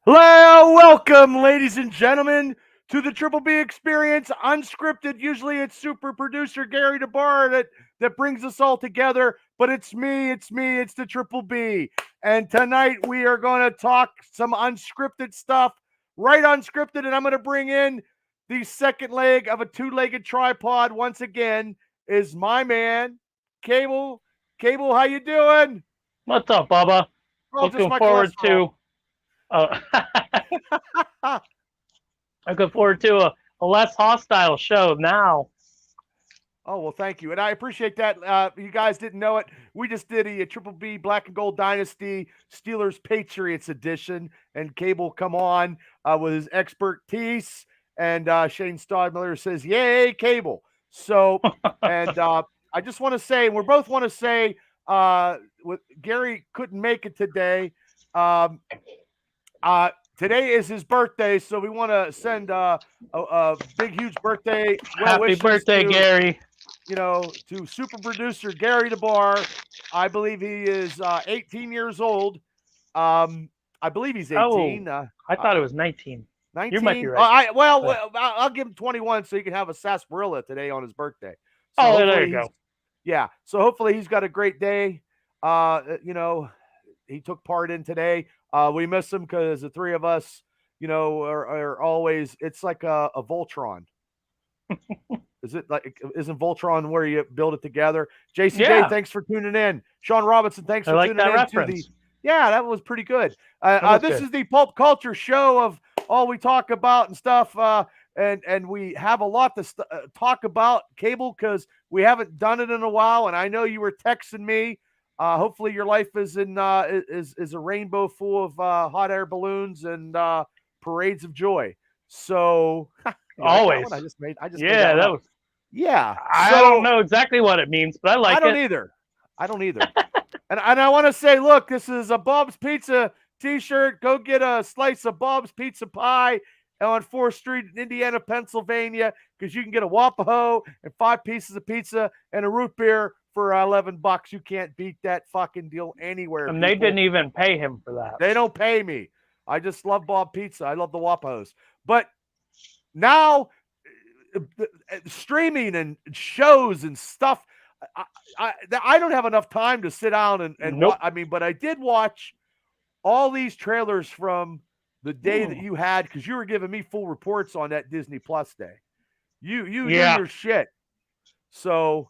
Hello, welcome, ladies and gentlemen, to the Triple B Experience, unscripted. Usually, it's super producer Gary DeBar that brings us all together, but it's me, it's the Triple B, and tonight we are going to talk some unscripted stuff, right unscripted, and I'm going to bring in the second leg of a two-legged tripod. Once again, is my man, Cable. Cable, how you doing? What's up, Bubba? Oh, just Looking my forward cholesterol. to uh, looking forward to a less hostile show now. Oh, well, thank you. And I appreciate that. You guys didn't know it. We just did a Triple B Black and Gold Dynasty Steelers Patriots edition. And Cable come on with his expertise. And Shane Stodmiller says, yay, Cable. So, and I just want to say, we both want to say, with Gary couldn't make it today. Um, Today is his birthday, so we want to send a big, huge birthday well Happy wishes birthday, to Gary. to super producer Gary DeBar. I believe he is 18 years old. I believe he's Oh, 18. I thought it was 19. You might be 19. right. Yeah. I'll give him 21 so he can have a sarsaparilla today on his birthday. So Oh, there hopefully you go. so hopefully he's got a great day. He took part in today. We miss him because the three of us, are always. It's like a Voltron. Is it like isn't Voltron where you build it together? JCJ, Yeah, thanks for tuning in. Sean Robinson, thanks I for like tuning that in to the. reference. Yeah, that was pretty good. That was This good. is the pulp culture show of all we talk about and stuff. And we have a lot to talk about, Cable, because we haven't done it in a while. And I know you were texting me. Hopefully, your life is is a rainbow full of hot air balloons and parades of joy. So you like that one? Always. I just made that Yeah, one that up. was. Yeah. I don't So know exactly what it means, but I I like don't it. either. I don't either. And I want to say, look, this is a Bob's Pizza T-shirt. Go get a slice of Bob's Pizza pie on 4th Street in Indiana, Pennsylvania, because you can get a Wapaho and 5 pieces of pizza and a root beer for $11. You can't beat that fucking deal anywhere, And they people. didn't even pay him for that. They don't pay me. I just love Bob Pizza. I love the Wapahos. But now streaming and shows and stuff. I don't have enough time to sit down and watch. Nope. I mean, but I did watch all these trailers from the day that Hmm. you had because you were giving me full reports on that Disney Plus day. You knew Yeah. your shit. So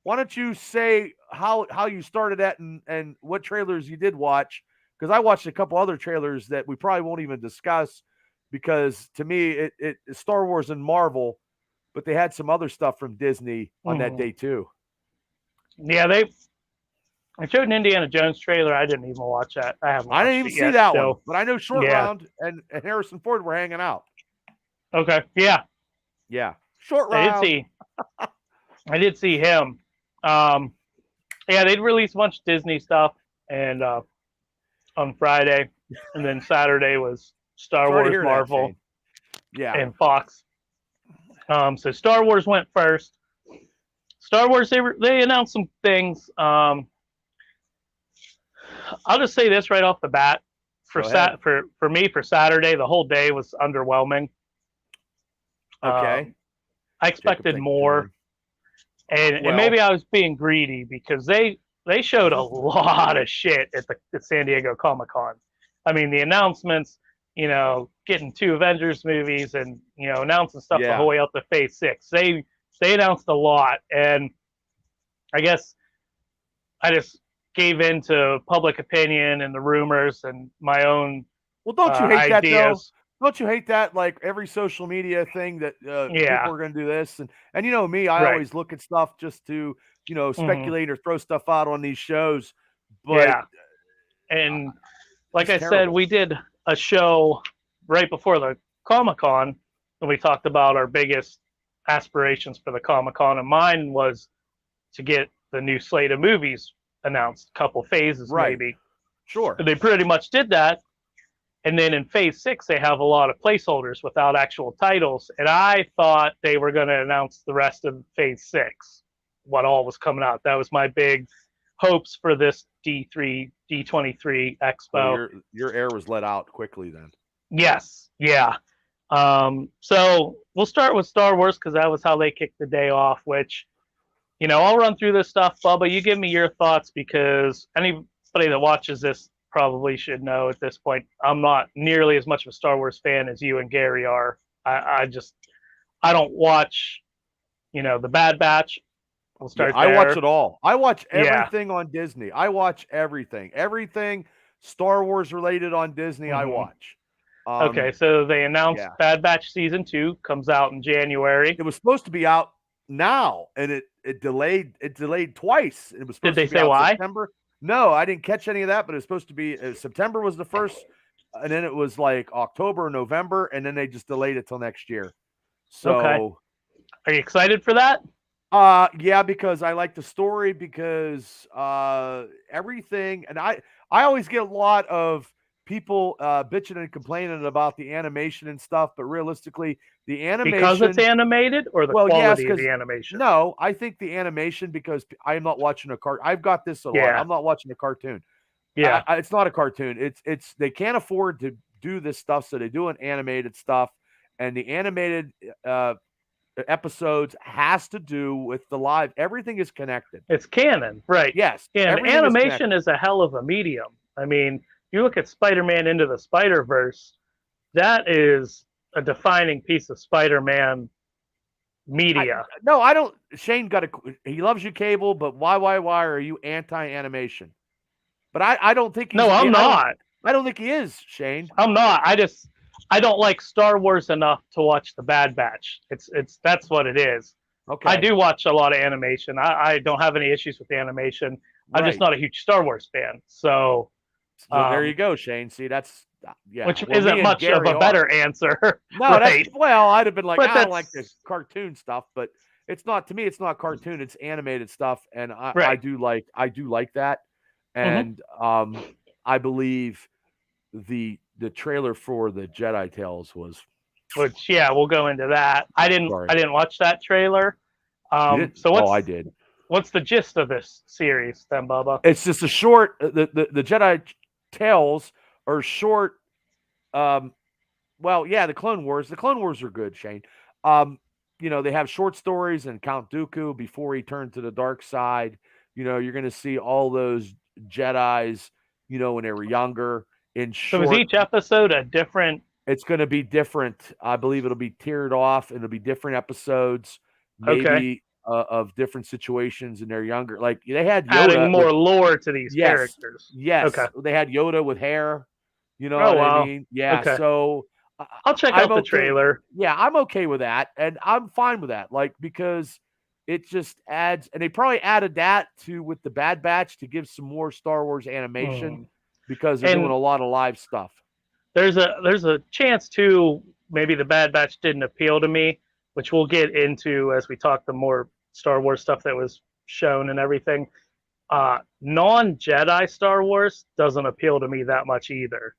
why don't you say how you started that and what trailers you did watch? Because I watched a couple other trailers that we probably won't even discuss because to me it Star Wars and Marvel, but they had some other stuff from Disney on that Hmm. day too. Yeah, I showed an Indiana Jones trailer. I didn't even watch that. I haven't I didn't watched even it see yet that one, still. but I know Short Yeah. Round and Harrison Ford were hanging out. Okay. Yeah. Yeah, Short I did Round. see I did see him. Um yeah, they'd release a bunch of Disney stuff and on Friday, and then Saturday was Star Sorry to Wars, hear that, Marvel, Shane. Yeah. and Fox. So Star Wars went first. Star Wars, they announced some things. I'll just say this right off the bat. Go ahead. For me, for Saturday, the whole day was underwhelming. Okay. Um, I Jacob, expected thank you for tuning more, and Well, maybe I was being greedy because they showed a lot of shit at the San Diego Comic Con. I mean, the announcements, getting 2 Avengers movies and announcing stuff the yeah. whole way up to Phase 6. They announced a lot, and I guess I just gave in to public opinion and the rumors and my own Well, don't you hate that though? ideas. Don't you hate that? Like every social media thing that people Yeah, are going to do this, and you know me, I right. always look at stuff just to Hmm. speculate or throw stuff out on these shows, but Yeah, and like just I said, terrible. we did a show right before the Comic Con, and we talked about our biggest aspirations for the Comic Con, and mine was to get the new slate of movies announced, a couple phases Right. maybe. Sure. And they pretty much did that. And then in Phase 6, they have a lot of placeholders without actual titles. And I thought they were going to announce the rest of Phase 6, what all was coming out. That was my big hopes for this D23 Well, Expo. your air was let out quickly then. Yes, yeah. So we'll start with Star Wars because that was how they kicked the day off. Which, I'll run through this stuff, Bubba. You give me your thoughts because anybody that watches this probably should know at this point. I'm not nearly as much of a Star Wars fan as you and Gary are. I don't watch, the Bad Batch. We'll Yeah, start I watch there. it all. I watch Yeah. everything on Disney. I watch everything. Everything Star Wars related on Disney, I hmm watch. Okay, so they announced Yeah. Bad Batch season 2 comes out in January. It was supposed to be out now, and it delayed. It delayed twice. It was Did supposed they to be say out why? September. No, I didn't catch any of that, but it was supposed to be September was the first, and then it was like October, November, and then they just delayed it till next year. Okay. So, Are you excited for that? yeah, because I like the story because everything, and I always get a lot of people bitching and complaining about the animation and stuff, but realistically, the Because it's animation. animated or the Well, yes, quality of because the animation? no, I think the animation because I am not watching a cart. I've got this a lot. Yeah. I'm not watching a cartoon. Yeah. It's not a cartoon. It's they can't afford to do this stuff, so they do an animated stuff, and the animated episodes has to do with the live. Everything is connected. It's canon, right? Yes, And everything is animation connected. is a hell of a medium. I mean, you look at Spider-Man Into the Spider-Verse, that is a defining piece of Spider-Man media. No, I don't. Shane got a. He loves you, Cable, but why are you anti-animation? But I don't think he's. No, I'm not. I don't think he is, Shane. I'm not. I don't like Star Wars enough to watch the Bad Batch. It's that's what it is. Okay. I do watch a lot of animation. I don't have any issues with the animation. I'm just not a huge Star Wars fan. So there you go, Shane. See, that's yeah. Which well, isn't much of a better answer. No, right? I'd have been like, But I don't like this cartoon stuff, but it's not to me. It's not cartoon. It's animated stuff, and I do like that. And I believe the trailer for the Jedi Tales was. Which we'll go into that. I didn't watch that trailer. So I did. What's the gist of this series then, Bubba? It's just a short. The Jedi Tales are short. Well, yeah, the Clone Wars. The Clone Wars are good, Shane. They have short stories and Count Dooku before he turned to the dark side. You're going to see all those Jedis, when they were younger. So is each episode a different? It's going to be different. I believe it'll be tiered off. It'll be different episodes, maybe of different situations, and they're younger. Like they had Yoda adding more lore to these characters. Yes. Okay. They had Yoda with hair. You know what I mean? Yeah. Okay. So I'll check out the trailer. Yeah, I'm okay with that, and I'm fine with that. Like because it just adds, and they probably added that with the Bad Batch to give some more Star Wars animation because they're doing a lot of live stuff. There's a chance too. Maybe the Bad Batch didn't appeal to me, which we'll get into as we talk the more Star Wars stuff that was shown and everything. Non-Jedi Star Wars doesn't appeal to me that much either.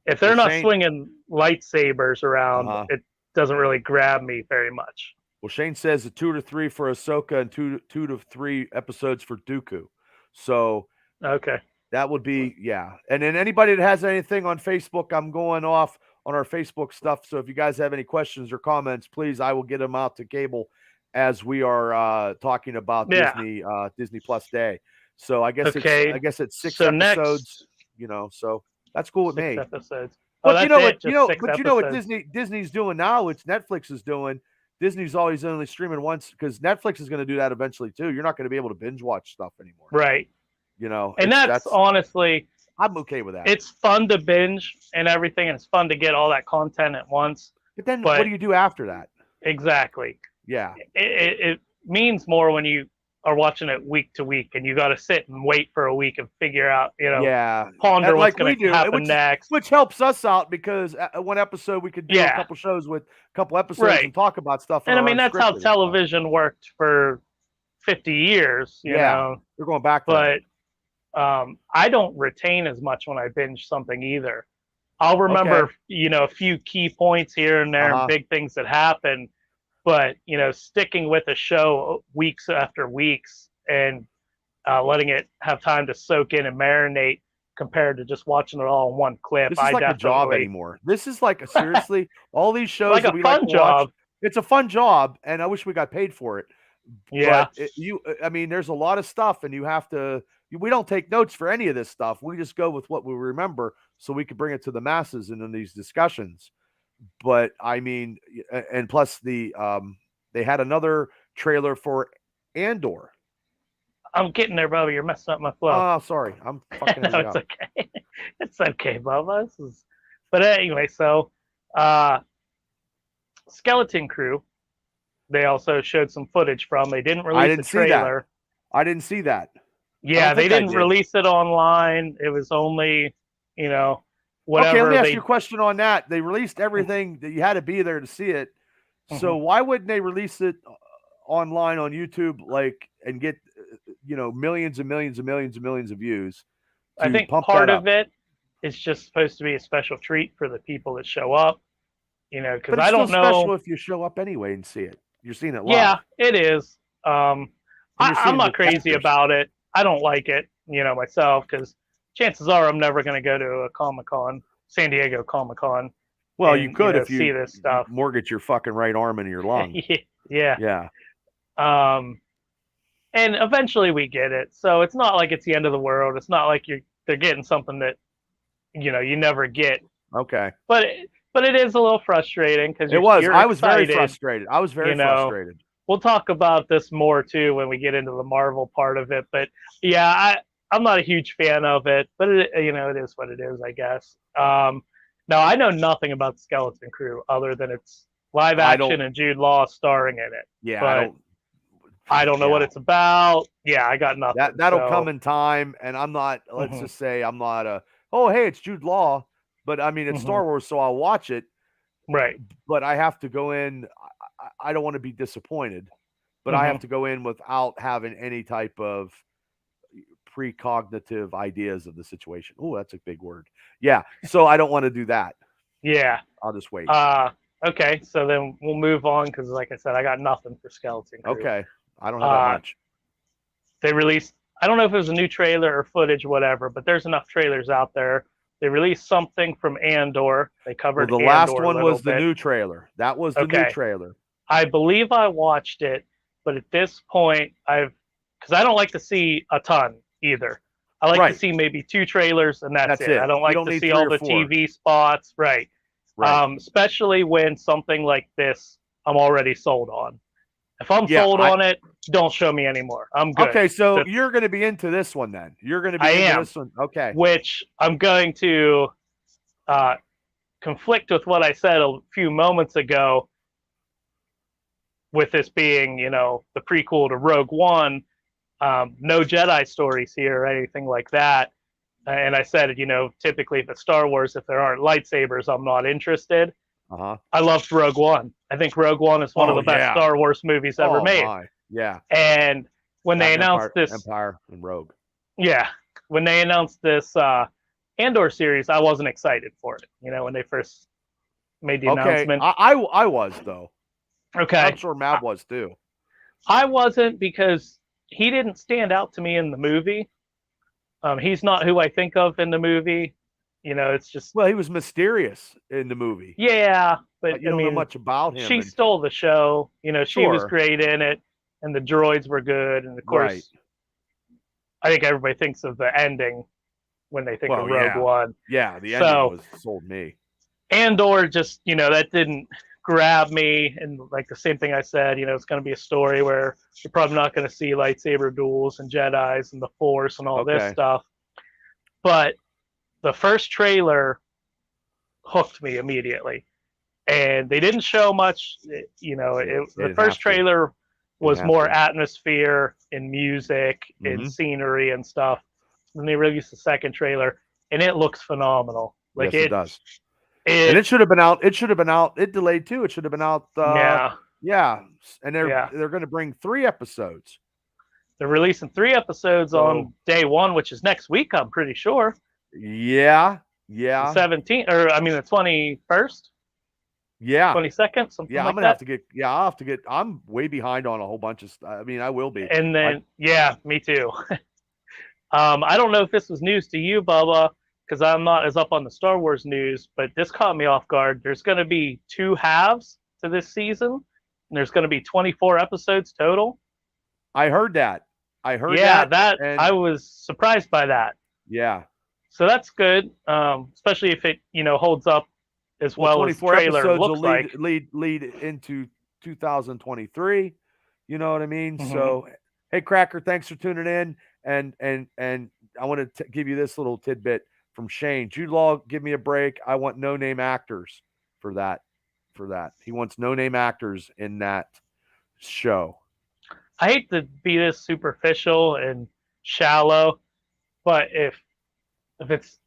If they're not swinging lightsabers around, it doesn't really grab me very much. Well, Shane says 2 to 3 for Ahsoka and 2 to 3 episodes for Dooku. So that would be And then anybody that has anything on Facebook, I'm going off on our Facebook stuff. So if you guys have any questions or comments, please, I will get them out to Cable as we are talking about Disney Plus Day. So I guess it's 6 episodes. So that's cool with me. Episodes. But you know what Disney's doing now? It's Netflix is doing. Disney's always only streaming once because Netflix is going to do that eventually too. You're not going to be able to binge watch stuff anymore. Right. And that's honestly, I'm okay with that. It's fun to binge and everything, and it's fun to get all that content at once. But then what do you do after that? Exactly. Yeah. It means more when you are watching it week to week, and you got to sit and wait for a week and figure out, ponder what's going to happen next. Which helps us out because one episode we could do a couple shows with a couple episodes and talk about stuff. And I mean, that's how television worked for 50 years, you know. We're going back there. But I don't retain as much when I binge something either. I'll remember, a few key points here and there and big things that happen. But, sticking with a show weeks after weeks and letting it have time to soak in and marinate compared to just watching it all in one clip. This is like a job anymore. This is like seriously all these shows like that a we fun like to job. watch. It's a fun job, and I wish we got paid for it. Yeah. But I mean, there's a lot of stuff, and you have to. We don't take notes for any of this stuff. We just go with what we remember, so we can bring it to the masses in these discussions. But I mean, and plus they had another trailer for Andor. I'm getting there, Bubba. You're messing up my flow. Oh, sorry, I'm fucking. No, it's okay. It's okay, Bubba. But anyway, so Skeleton Crew, they also showed some footage from. They didn't release a trailer. I didn't see that. Yeah, they didn't release it online. It was only, whatever. Okay, let me ask you a question on that. They released everything that you had to be there to see it. So why wouldn't they release it online on YouTube, and get millions and millions and millions and millions of views? I think part of it is just supposed to be a special treat for the people that show up. Because I don't know. Special if you show up anyway and see it. You're seeing it live. Yeah, it is. I'm not crazy about it. I don't like it, myself, because chances are I'm never going to go to a Comic-Con, San Diego Comic-Con. Well, you could if you see this stuff. Mortgage your fucking right arm into your lung. Yeah. Yeah. And eventually we get it. So it's not like it's the end of the world. It's not like they're getting something that, you never get. Okay. But it is a little frustrating because I was very frustrated. I was very frustrated. We'll talk about this more too when we get into the Marvel part of it. But yeah, I'm not a huge fan of it, but it is what it is, I guess. Now I know nothing about the Skeleton Crew other than it's live action and Jude Law starring in it. Yeah, but I don't know what it's about. Yeah, I got nothing. That'll come in time, and I'm not. Let's just say I'm not a. Oh, hey, it's Jude Law, but I mean it's Star Wars, so I'll watch it. Right. But I have to go in. I don't want to be disappointed, but I have to go in without having any type of precognitive ideas of the situation. Oh, that's a big word. Yeah. So I don't want to do that. Yeah. I'll just wait. Okay. So then we'll move on because, like I said, I got nothing for Skeleton Crew. Okay. I don't have that much. They released, I don't know if it was a new trailer or footage, whatever, but there's enough trailers out there. They released something from Andor. They covered the last one was the new trailer. That was the new trailer. I believe I watched it, but at this point, because I don't like to see a ton either. I like to see maybe 2 trailers and that's it. I don't like to see all the TV spots. Right. Especially when something like this I'm already sold on. If I'm sold on it, don't show me anymore. I'm good. Okay, so you're going to be into this one then. You're going to be into this one. Okay. Which I'm going to conflict with what I said a few moments ago with this being, the prequel to Rogue One. No Jedi stories here or anything like that. And I said, typically if it's Star Wars, if there aren't lightsabers, I'm not interested. I loved Rogue One. I think Rogue One is one of the best Star Wars movies ever made. Yeah. And when they announced this Empire and Rogue. Yeah. When they announced this Andor series, I wasn't excited for it. When they first made the announcement. I was though. Okay. I'm sure Matt was too. I wasn't because he didn't stand out to me in the movie. He's not who I think of in the movie. It's just. Well, he was mysterious in the movie. Yeah, but you don't know much about him. She stole the show. She was great in it, and the droids were good. And of course, I think everybody thinks of the ending when they think of Rogue One. Yeah, the ending sold me. Andor just, that didn't grab me, and like the same thing I said, it's going to be a story where you're probably not going to see lightsaber duels and Jedis and the Force and all this stuff. But the first trailer hooked me immediately, and they didn't show much. The first trailer was more atmosphere and music and scenery and stuff. Then they released the second trailer, and it looks phenomenal. Like it does. And it should have been out. It delayed too. It should have been out. Yeah. And they're going to bring 3 episodes. They're releasing 3 episodes on day 1, which is next week. I'm pretty sure. Yeah. The 17th, or I mean the 21st. Yeah. 22nd. Something. Yeah, I'm gonna have to get. Yeah, I'll have to get. I'm way behind on a whole bunch of stuff. I mean, I will be. And then me too. I don't know if this was news to you, Bubba, because I'm not as up on the Star Wars news, but this caught me off guard. There's going to be 2 halves to this season, and there's going to be 24 episodes total. I heard that. Yeah, that and I was surprised by that. yeah. So that's good, especially if it holds up as well as the 24 trailer episodes looks will like. lead into 2023. You know what I mean? Mhm. So, hey, Cracker, thanks for tuning in. And I want to give you this little tidbit from Shane. Jude Law, give me a break. I want no name actors for that. He wants no name actors in that show. I hate to be this superficial and shallow, but if it's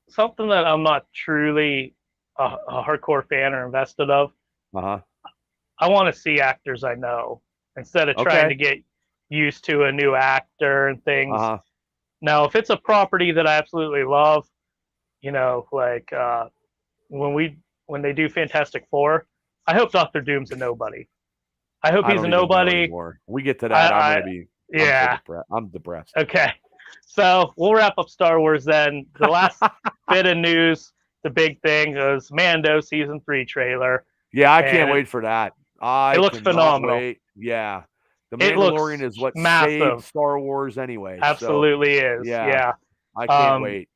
something that I'm not truly a hardcore fan or invested of, Uh-huh. I want to see actors I know instead of trying to get used to a new actor and things. Uh-huh. Now, if it's a property that I absolutely love, like when they do Fantastic Four, I hope Doctor Doom's a nobody. I hope he's a nobody. We get to that. I'm depressed. Okay. So we'll wrap up Star Wars then. The last bit of news, the big thing is Mando season 3 trailer. Yeah, I can't wait for that. It looks phenomenal. Wait. Yeah. The It Mandalorian looks is what massive. saved Star Wars anyway. Absolutely so, is. Yeah. I can't wait.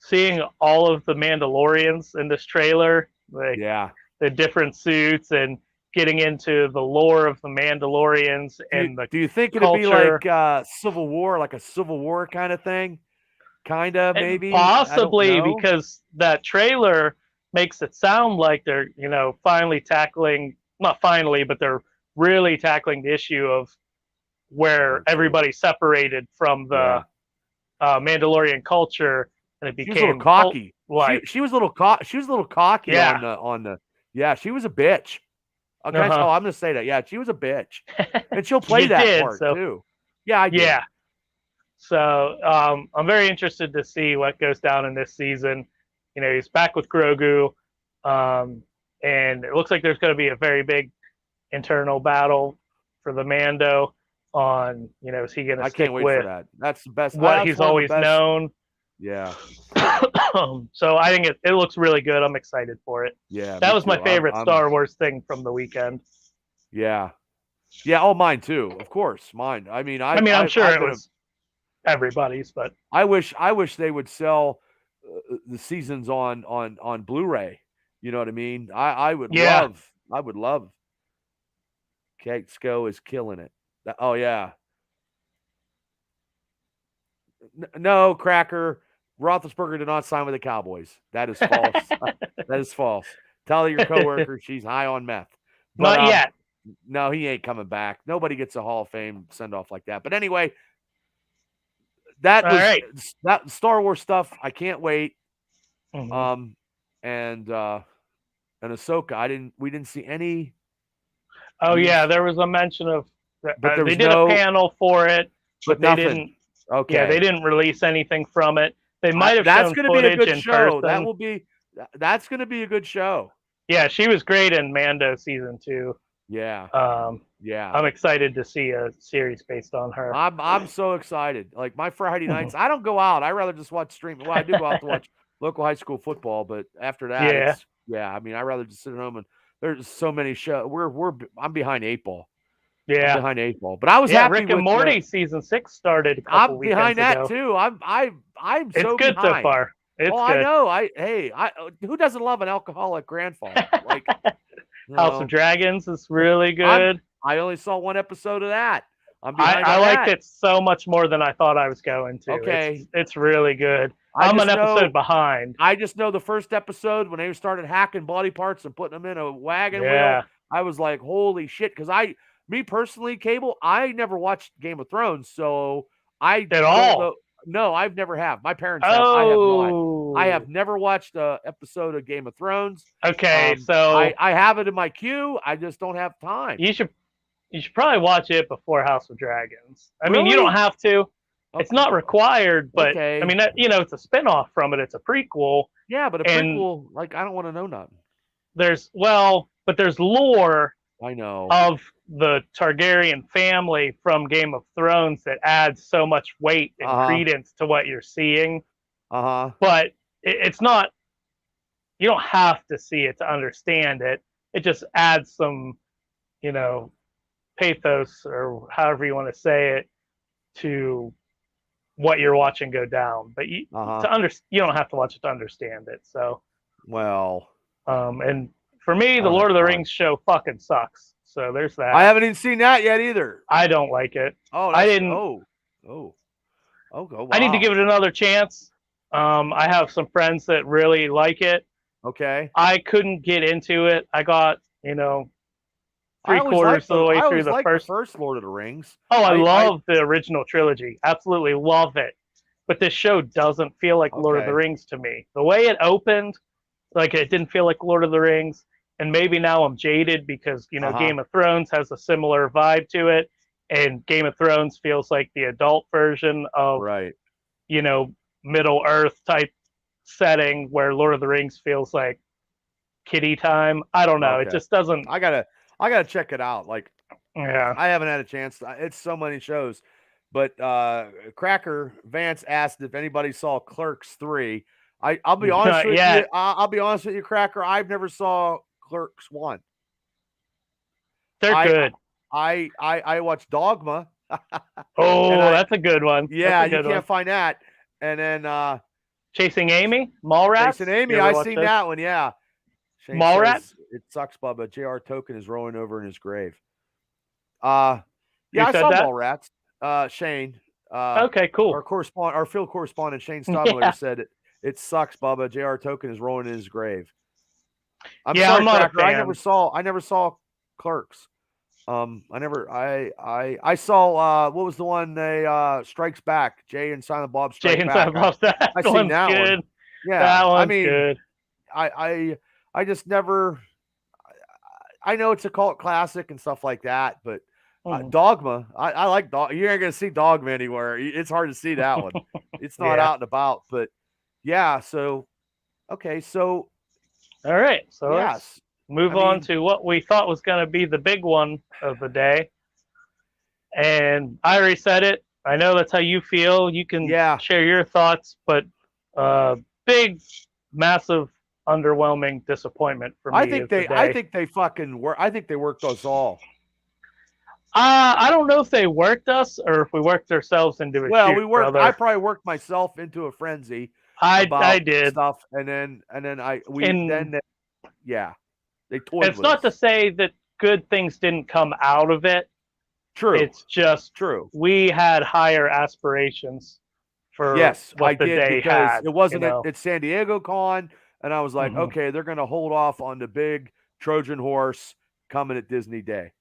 Seeing all of the Mandalorians in this trailer, like the different suits and getting into the lore of the Mandalorians do you think it'll be like Civil War, like a Civil War kind of thing? Kind of, maybe? Possibly, because that trailer makes it sound like they're, finally tackling, not finally, but they're really tackling the issue of where everybody's separated from the Mandalorian culture, and it became she was a little cocky. Like she was a little cocky on the. Yeah, she was a bitch. Okay, I'm going to say that. Yeah, she was a bitch, and she'll play that part too. Yeah, I did. Yeah. So I'm very interested to see what goes down in this season. He's back with Grogu, and it looks like there's going to be a very big internal battle for the Mando on, is he going to stick with for that. That's the best. What he's always known. Yeah. So I think it looks really good. I'm excited for it. Yeah. That was my favorite Star Wars thing from the weekend. Yeah. Yeah. Oh, mine too. Of course, mine. I mean, I'm sure it was everybody's, but I wish they would sell the seasons on Blu-ray. You know what I mean? I would love. Kesko is killing it. Oh yeah. No, Cracker. Roethlisberger did not sign with the Cowboys. That is false. That is false. Tell your coworker she's high on meth. But, not yet. No, he ain't coming back. Nobody gets a Hall of Fame send off like that. But anyway, that Star Wars stuff. I can't wait. Mm-hmm. And Ahsoka. We didn't see any. Oh yeah, there was a mention of. But they did a panel for it, but they didn't. Okay. Yeah, they didn't release anything from it. They might have shown footage in person. That's going to be a good show. Yeah, she was great in Mando season 2. Yeah. I'm excited to see a series based on her. I'm so excited. Like my Friday nights, I don't go out. I rather just watch streaming. Well, I do go out to watch local high school football, but after that, I mean, I rather just sit at home and there's so many shows. I'm behind 8 ball. Yeah, I'm behind 8 ball. But I was happy. Rick and Morty season 6 started. I'm behind that ago. too. I'm it's so good behind. So far. It's good. I know. Who doesn't love an alcoholic grandfather? Like House of Dragons is really good. I only saw 1 episode of that. I liked it so much more than I thought I was going to. Okay, it's really good. I'm an episode behind. I just know the first episode when they started hacking body parts and putting them in a wagon wheel. I was like, holy shit! Because me personally, Cable, I never watched Game of Thrones, so I at all. No, I've never have. My parents have. I have not. I have never watched an episode of Game of Thrones. Okay, so I have it in my queue. I just don't have time. You should probably watch it before House of Dragons. I mean, you don't have to. Okay. It's not required, but I mean, it's a spinoff from it. It's a prequel. Yeah, but a prequel, like I don't want to know nothing. But there's lore I know. of the Targaryen family from Game of Thrones that adds so much weight and credence to what you're seeing. But it's not, you don't have to see it to understand it. It just adds some, pathos or however you want to say it to what you're watching go down. But you don't have to watch it to understand it. So, and for me, the Lord of the Rings show fucking sucks. So there's that. I haven't even seen that yet either. I don't like it. I didn't. Wow. I need to give it another chance. I have some friends that really like it. Okay. I couldn't get into it. I got, 3/4 of the way through the first Lord of the Rings. Oh, I love the original trilogy. Absolutely love it. But this show doesn't feel like Lord of the Rings to me. The way it opened, like it didn't feel like Lord of the Rings. And maybe now I'm jaded because, Game of Thrones has a similar vibe to it. And Game of Thrones feels like the adult version of, Middle Earth type setting where Lord of the Rings feels like kiddie time. I don't know. It just doesn't. I gotta check it out. Like, I haven't had a chance. It's so many shows. But Cracker Vance asked if anybody saw Clerks 3. I'll be honest with you. I'll be honest with you, Cracker. I've never saw Clerks 1. They're good. I watched Dogma. That's a good one. Yeah, you can't find that. And then Chasing Amy, Mallrats. Chasing Amy, I seen that one. Yeah. Mallrats. It sucks, Bubba. J.R. Token is rolling over in his grave. Yeah, I saw Mallrats. Shane. Okay, cool. Our field correspondent Shane Stobler said it sucks, Bubba. J.R. Token is rolling in his grave. I'm sorry, Cracker. I never saw Clerks. I saw what was the one they Strikes Back, Jay and Silent Bob Strike Back. Silent Bob I seen that good. One. Yeah. That one's good. I just never I know it's a cult classic and stuff like that, but Dogma, I like Dogma. You ain't gonna see Dogma anywhere. It's hard to see that one. It's not out and about, but yeah, so okay, so all right. So let's move on to what we thought was going to be the big one of the day. And I already said it. I know that's how you feel. You can share your thoughts, but big, massive, underwhelming disappointment for me. I think they fucking work. I think they worked us all. I don't know if they worked us or if we worked ourselves into a we worked. Brother. I probably worked myself into a frenzy. I did stuff, and then they toyed. It's not to say that good things didn't come out of it. True. It's just true. We had higher aspirations for what the day had. It wasn't at San Diego Con, and I was like, okay, they're going to hold off on the big Trojan horse coming at Disney Day.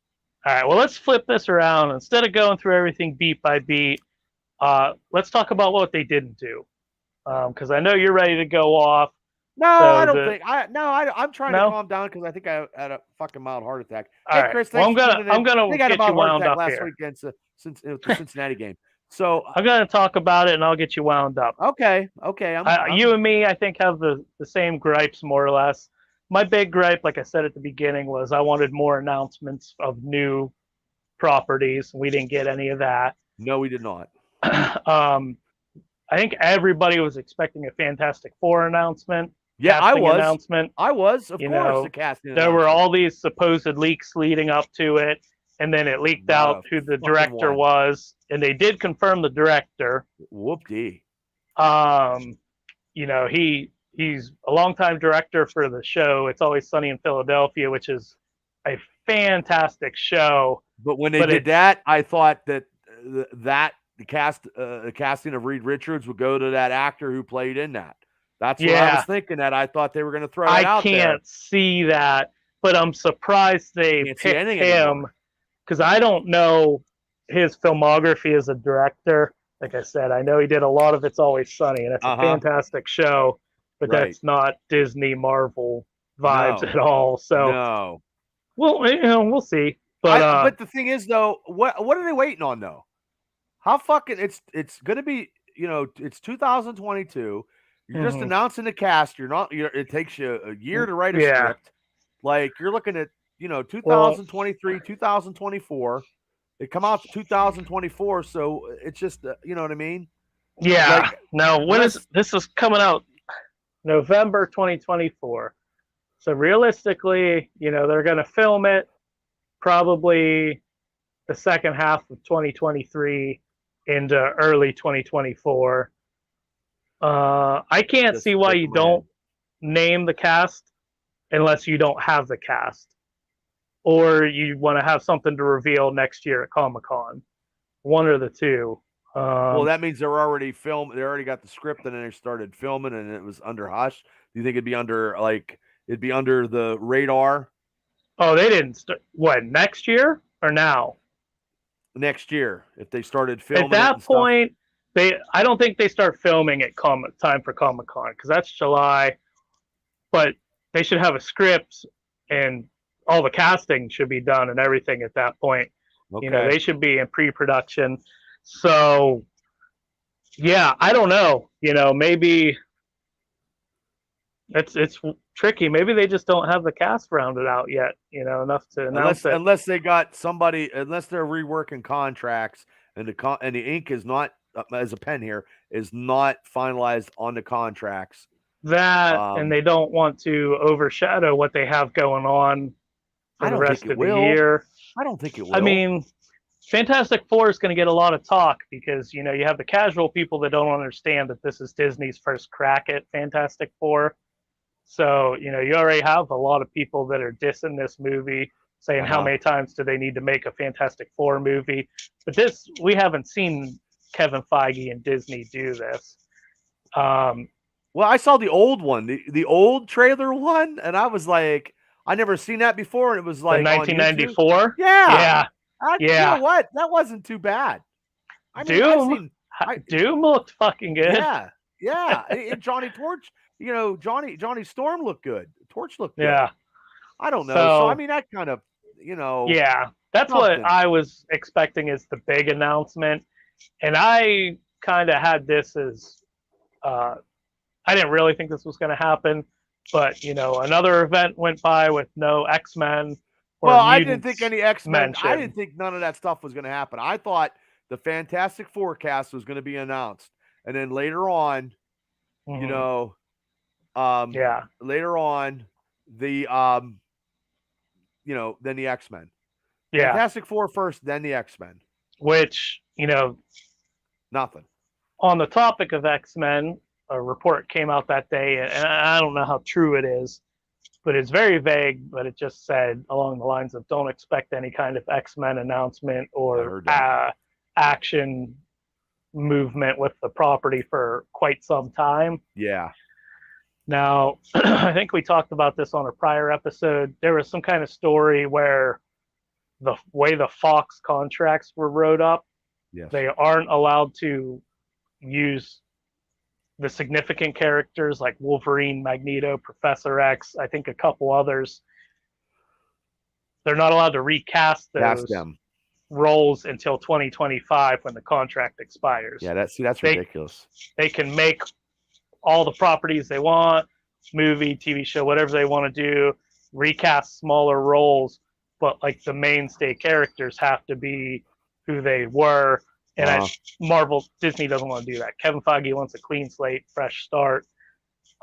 All right, well, let's flip this around. Instead of going through everything beat by beat, let's talk about what they didn't do. Because I know you're ready to go off. No, I don't think. I'm trying to calm down because I think I had a fucking mild heart attack. All right, Chris, I'm gonna get you wound up last here. week against the Cincinnati game. So I'm gonna talk about it and I'll get you wound up. Okay. You and me, I think, have the same gripes more or less. My big gripe, like I said at the beginning, was I wanted more announcements of new properties. We didn't get any of that. No, we did not. I think everybody was expecting a Fantastic Four announcement. Yeah, I was. Announcement. I was, of course, the casting. There were all these supposed leaks leading up to it, and then it leaked out who the director was, and they did confirm the director. Whoop-dee. He's a longtime director for the show It's Always Sunny in Philadelphia, which is a fantastic show. But when they did that, I thought that the casting of Reed Richards would go to that actor who played in that. That's what I was thinking. That I thought they were going to throw it out there. I can't see that, but I'm surprised they picked him because I don't know his filmography as a director. Like I said, I know he did a lot of It's Always Sunny, and it's a fantastic show, but that's not Disney Marvel vibes at all. So, we'll see. But the thing is, though, what are they waiting on, though? How fucking it's going to be, it's 2022. You're just announcing the cast. It takes you a year to write a script. Like, you're looking at Well, 2023, 2024. They come out 2024, so it's just you know what I mean. yeah. Like Now, when is unless this is coming out? November 2024. So realistically, they're going to film it probably the second half of 2023 into early 2024. I can't just see why tip you of my head. don't name the cast unless you don't have the cast, or you want to have something to reveal next year at Comic Con. One or the two. Well, that means they're already filmed. They already got the script, and then they started filming, and it was under hush. Do you think it'd be under the radar Oh, they didn't. What, next year or now? next year if they started At filming it and that stuff? point, I don't think they start filming at time for Comic Con because that's July. But they should have a script and all the casting should be done and everything at that point. Okay. They should be in pre-production. So yeah, I don't know. Maybe it's tricky. Maybe they just don't have the cast rounded out yet. Enough to announce it. Unless they got somebody, unless they're reworking contracts and the ink is not as a pen here is not finalized on the contracts. That and they don't want to overshadow what they have going on for I the don't rest think it of the will. year. I don't think it will. I mean, Fantastic Four is going to get a lot of talk because you have the casual people that don't understand that this is Disney's first crack at Fantastic Four. So you already have a lot of people that are dissing this movie, saying how many times do they need to make a Fantastic Four movie? But we haven't seen Kevin Feige and Disney do this. Well, I saw the old one, the old trailer one, and I was like, I never seen that before, and it was like the on YouTube. 1994. Yeah. Yeah. You know what? That wasn't too bad. I mean, Doom looked fucking good. Yeah. And Johnny Torch, Johnny Storm looked good. Torch looked good. Yeah. I don't know. So I mean, that kind of, Yeah, that's something. what I was expecting is the big announcement, and I kind of had this as, I didn't really think this was going to happen, but another event went by with no X-Men. Well, I didn't think any X-Men. mentioned. I didn't think none of that stuff was going to happen. I thought the Fantastic Four cast was going to be announced, and then later on, Yeah, later on, the then the X-Men. yeah, Fantastic Four first, then the X-Men. which Nothing. On the topic of X-Men, a report came out that day, and I don't know how true it is, but it's very vague. But it just said along the lines of don't expect any kind of X-Men announcement or action movement with the property for quite some time. Yeah. Now, I think we talked about this on a prior episode. There was some kind of story where the way the Fox contracts were wrote up, they aren't allowed to use the significant characters like Wolverine, Magneto, Professor X, I think a couple others. They're not allowed to recast those roles until 2025 when the contract expires. Yeah, that's ridiculous. They can make all the properties they want, movie, TV show, whatever they want to do, recast smaller roles, but like the mainstay characters have to be who they were. And Disney doesn't want to do that. Kevin Feige wants a clean slate, fresh start.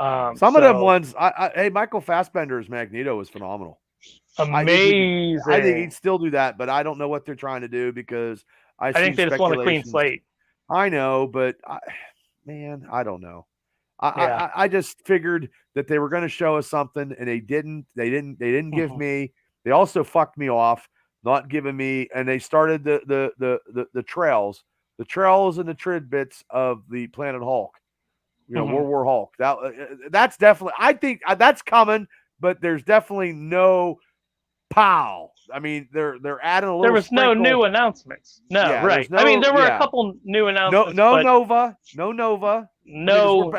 Some of them ones, hey, Michael Fassbender's Magneto was phenomenal. Amazing. I think he'd still do that, but I don't know what they're trying to do because I think they just want a clean slate. I know, but I don't know. I just figured that they were going to show us something, and they didn't. They didn't give me. They also fucked me off, not giving me. And they started the trails and the tidbits of the Planet Hulk. World War Hulk. That's definitely. I think that's coming, but there's definitely no pow. I mean, they're adding a little. There was sprinkle. no new announcements. No, right. I mean, there were a couple new announcements. No Nova. No Nova. No.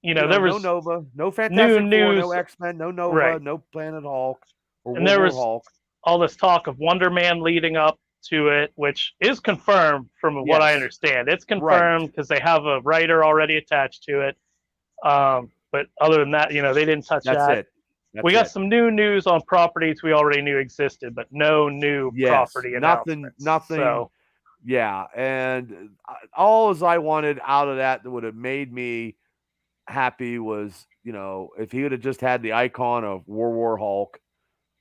There was no Nova, no Fantastic Four, no X-Men, no Nova, no Planet Hulk, and there was all this talk of Wonder Man leading up to it, which is confirmed from what I understand. It's confirmed because they have a writer already attached to it. But other than that, they didn't touch that. That's it. we got some new news on properties we already knew existed, but no new property announcements. Nothing. So, yeah, and all as I wanted out of that would have made me happy was, if he would have just had the icon of World War Hulk,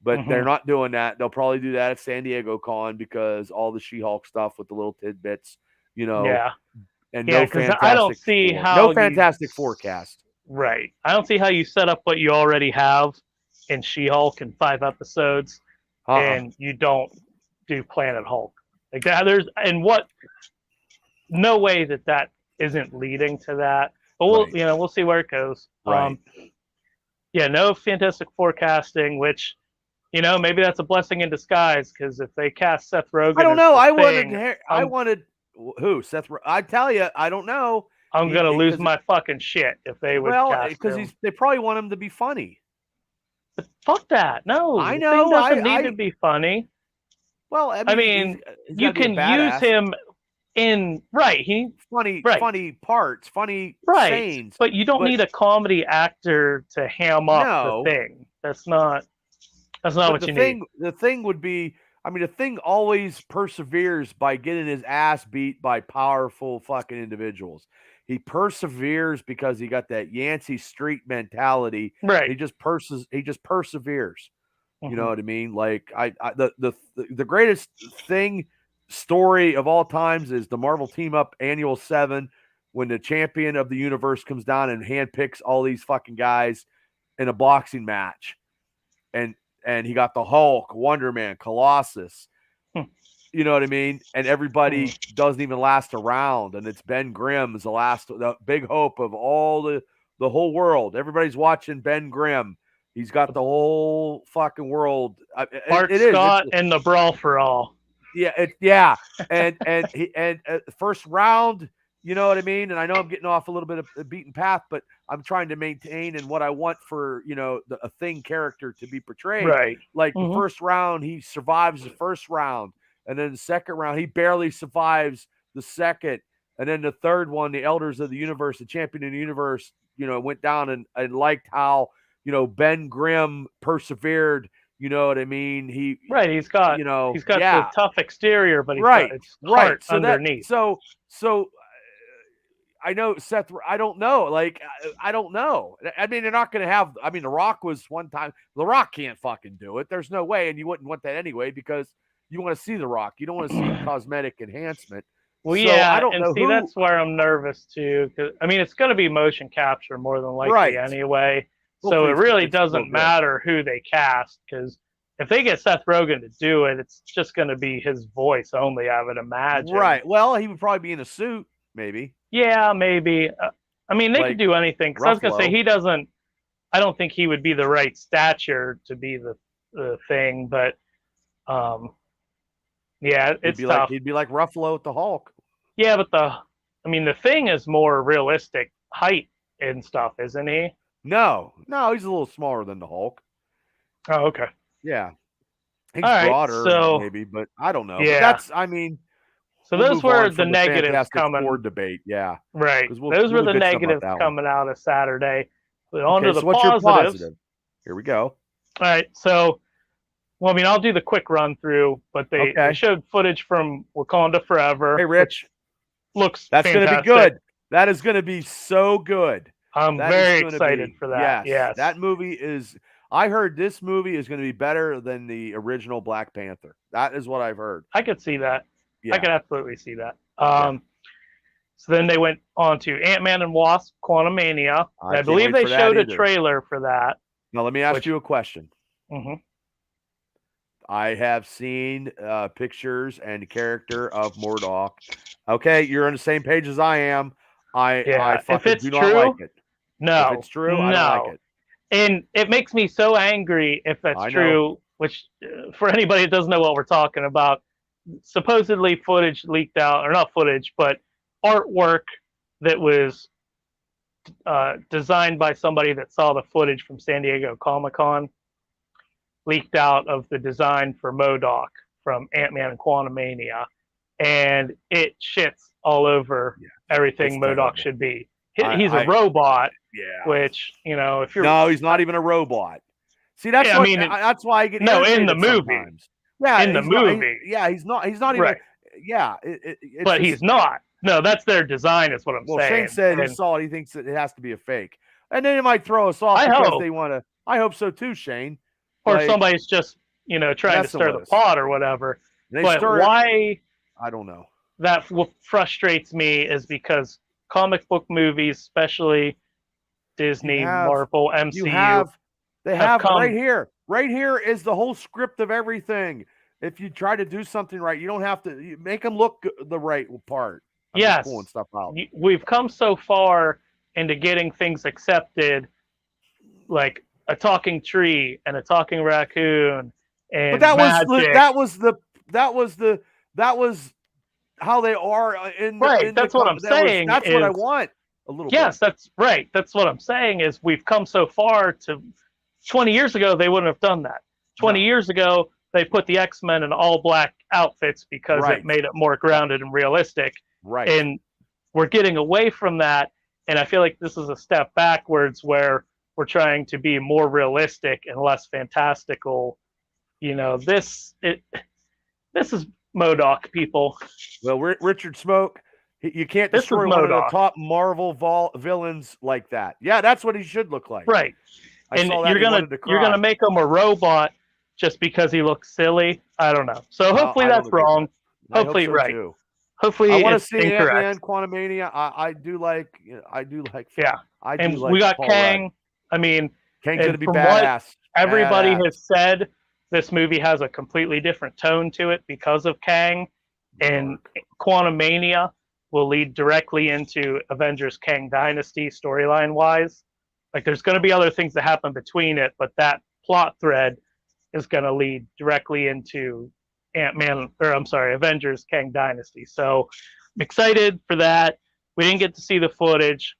but they're not doing that. They'll probably do that at San Diego Con because all the She-Hulk stuff with the little tidbits, yeah. And Yeah, because I don't see how no Fantastic Forecast. Right. I don't see how you set up what you already have in She-Hulk in 5 episodes, and you don't do Planet Hulk like that. No way that isn't leading to that. But we'll see where it goes. Right. Yeah, no Fantastic Forecasting, which maybe that's a blessing in disguise because if they cast Seth Rogen, I don't know. I wanted who Seth. I tell you, I don't know. I'm gonna lose my fucking shit if they would cast him. They probably want him to be funny. But fuck that. No, I know. The thing doesn't need to be funny. Well, I mean you can use him in funny parts, funny scenes, but you don't need a comedy actor to ham up the thing. That's not what you need. The thing would be, the Thing always perseveres by getting his ass beat by powerful fucking individuals. He perseveres because he got that Yancey Street mentality. Right. He just perseveres. You know what I mean? Like the greatest story of all times is the Marvel Team Up Annual 7, when the champion of the universe comes down and handpicks all these fucking guys in a boxing match. And he got the Hulk, Wonder Man, Colossus. You know what I mean? And everybody doesn't even last a round. And it's Ben Grimm is the big hope of all the whole world. Everybody's watching Ben Grimm. He's got the whole fucking world. Bart Scott and the Brawl for All. Yeah, and first round, you know what I mean? And I know I'm getting off a little bit of a beaten path, but I'm trying to maintain and what I want for, a Thing character to be portrayed. Right. Like the first round, he survives the first round. And then the second round, he barely survives the second. And then the third one, the Elders of the Universe, the Champion of the Universe, went down and liked how, Ben Grimm persevered. You know what I mean? He's got the tough exterior, but he's got his heart underneath. So I know Seth. I don't know. I don't know. I mean, they're not going to have. The Rock was one time. The Rock can't fucking do it. There's no way, and you wouldn't want that anyway because you want to see The Rock. You don't want to see cosmetic enhancement. Well, I don't know. That's where I'm nervous too. Because it's going to be motion capture more than likely anyway. So it really doesn't matter who they cast because if they get Seth Rogen to do it, it's just going to be his voice only, I would imagine. Right. Well, he would probably be in a suit, maybe. Yeah, maybe. They could do anything. Because I was going to say, he doesn't. I don't think he would be the right stature to be the Thing, but it's tough. He'd be like Ruffalo with the Hulk. Yeah, but the Thing is more realistic height and stuff, isn't he? No, he's a little smaller than the Hulk. Oh, okay. Yeah. He's broader, maybe, but I don't know. Yeah. But that's, so those were the negatives coming. Debate, yeah. Right. Those were the negatives coming out of Saturday. But on to the positives. Your positive? Here we go. All right. So, I'll do the quick run through, but they showed footage from Wakanda Forever. Hey, Rich. Looks That's going to be good. That is going to be so good. I'm very excited for that. Yes. That movie is. I heard this movie is going to be better than the original Black Panther. That is what I've heard. I could see that. Yeah. I could absolutely see that. So then they went on to Ant-Man and Wasp: Quantumania. I believe they showed a trailer for that. Now let me ask you a question. Mm-hmm. I have seen pictures and character of Murdoch. Okay, you're on the same page as I am. I fucking do not like it. No. If it's true, I don't like it. And it makes me so angry if that's true, which for anybody that doesn't know what we're talking about, supposedly footage leaked out, or not footage, but artwork that was designed by somebody that saw the footage from San Diego Comic-Con leaked out of the design for MODOK from Ant-Man and Quantumania, and it shits all over everything MODOK should be. He's a robot, which, if you're... No, he's not even a robot. See, that's Yeah, I what mean, that's why I get no, in irritated the movie. sometimes. Yeah, In the he's not. movie. He's not. He's not even. Right. Yeah, it's But just, he's not. No, that's their design, is what I'm well, saying. Shane said he And saw it. He thinks that it has to be a fake, and then it might throw us off I because hope, they want to. I hope so too, Shane. or Like, somebody's just, trying to messing stir with the us. pot or whatever. They But stir it. why I don't know. that frustrates me is because comic book movies, especially Disney, Marvel, MCU, They have have come. right here. Right here is the whole script of everything. If you try to do something right, you don't have to make them look the right part. I'm just Yes, pulling stuff out. we've come so far into getting things accepted, like a talking tree and a talking raccoon and But that magic. was how they are in Right, in the that's what I'm saying. that's is, what I want a little yes, bit. that's right. That's what I'm saying is we've come so far to 20 years ago they wouldn't have done that. 20 No. years ago they put the X-Men in all black outfits because Right. it made it more grounded and realistic. Right. And we're getting away from that, and I feel like this is a step backwards where we're trying to be more realistic and less fantastical. This is MODOK, people. Well, Richard Smoke, you can't This is destroy one of the MODOK. top Marvel villains like that. Yeah, that's what he should look like. Right. I And saw that you're gonna make him a robot just because he looks silly. I don't know. So hopefully that's wrong. Hopefully hope so right. Too. Hopefully I want to it's see incorrect. Ant-Man, Quantumania. I do like. Yeah. I do And like we got Paul Kang. Rudd. I mean, Kang's gonna be from badass. what everybody Badass. has said, this movie has a completely different tone to it because of Kang. And Quantumania will lead directly into Avengers Kang Dynasty storyline wise. Like there's going to be other things that happen between it, but that plot thread is going to lead directly into Avengers Kang Dynasty. So I'm excited for that. We didn't get to see the footage.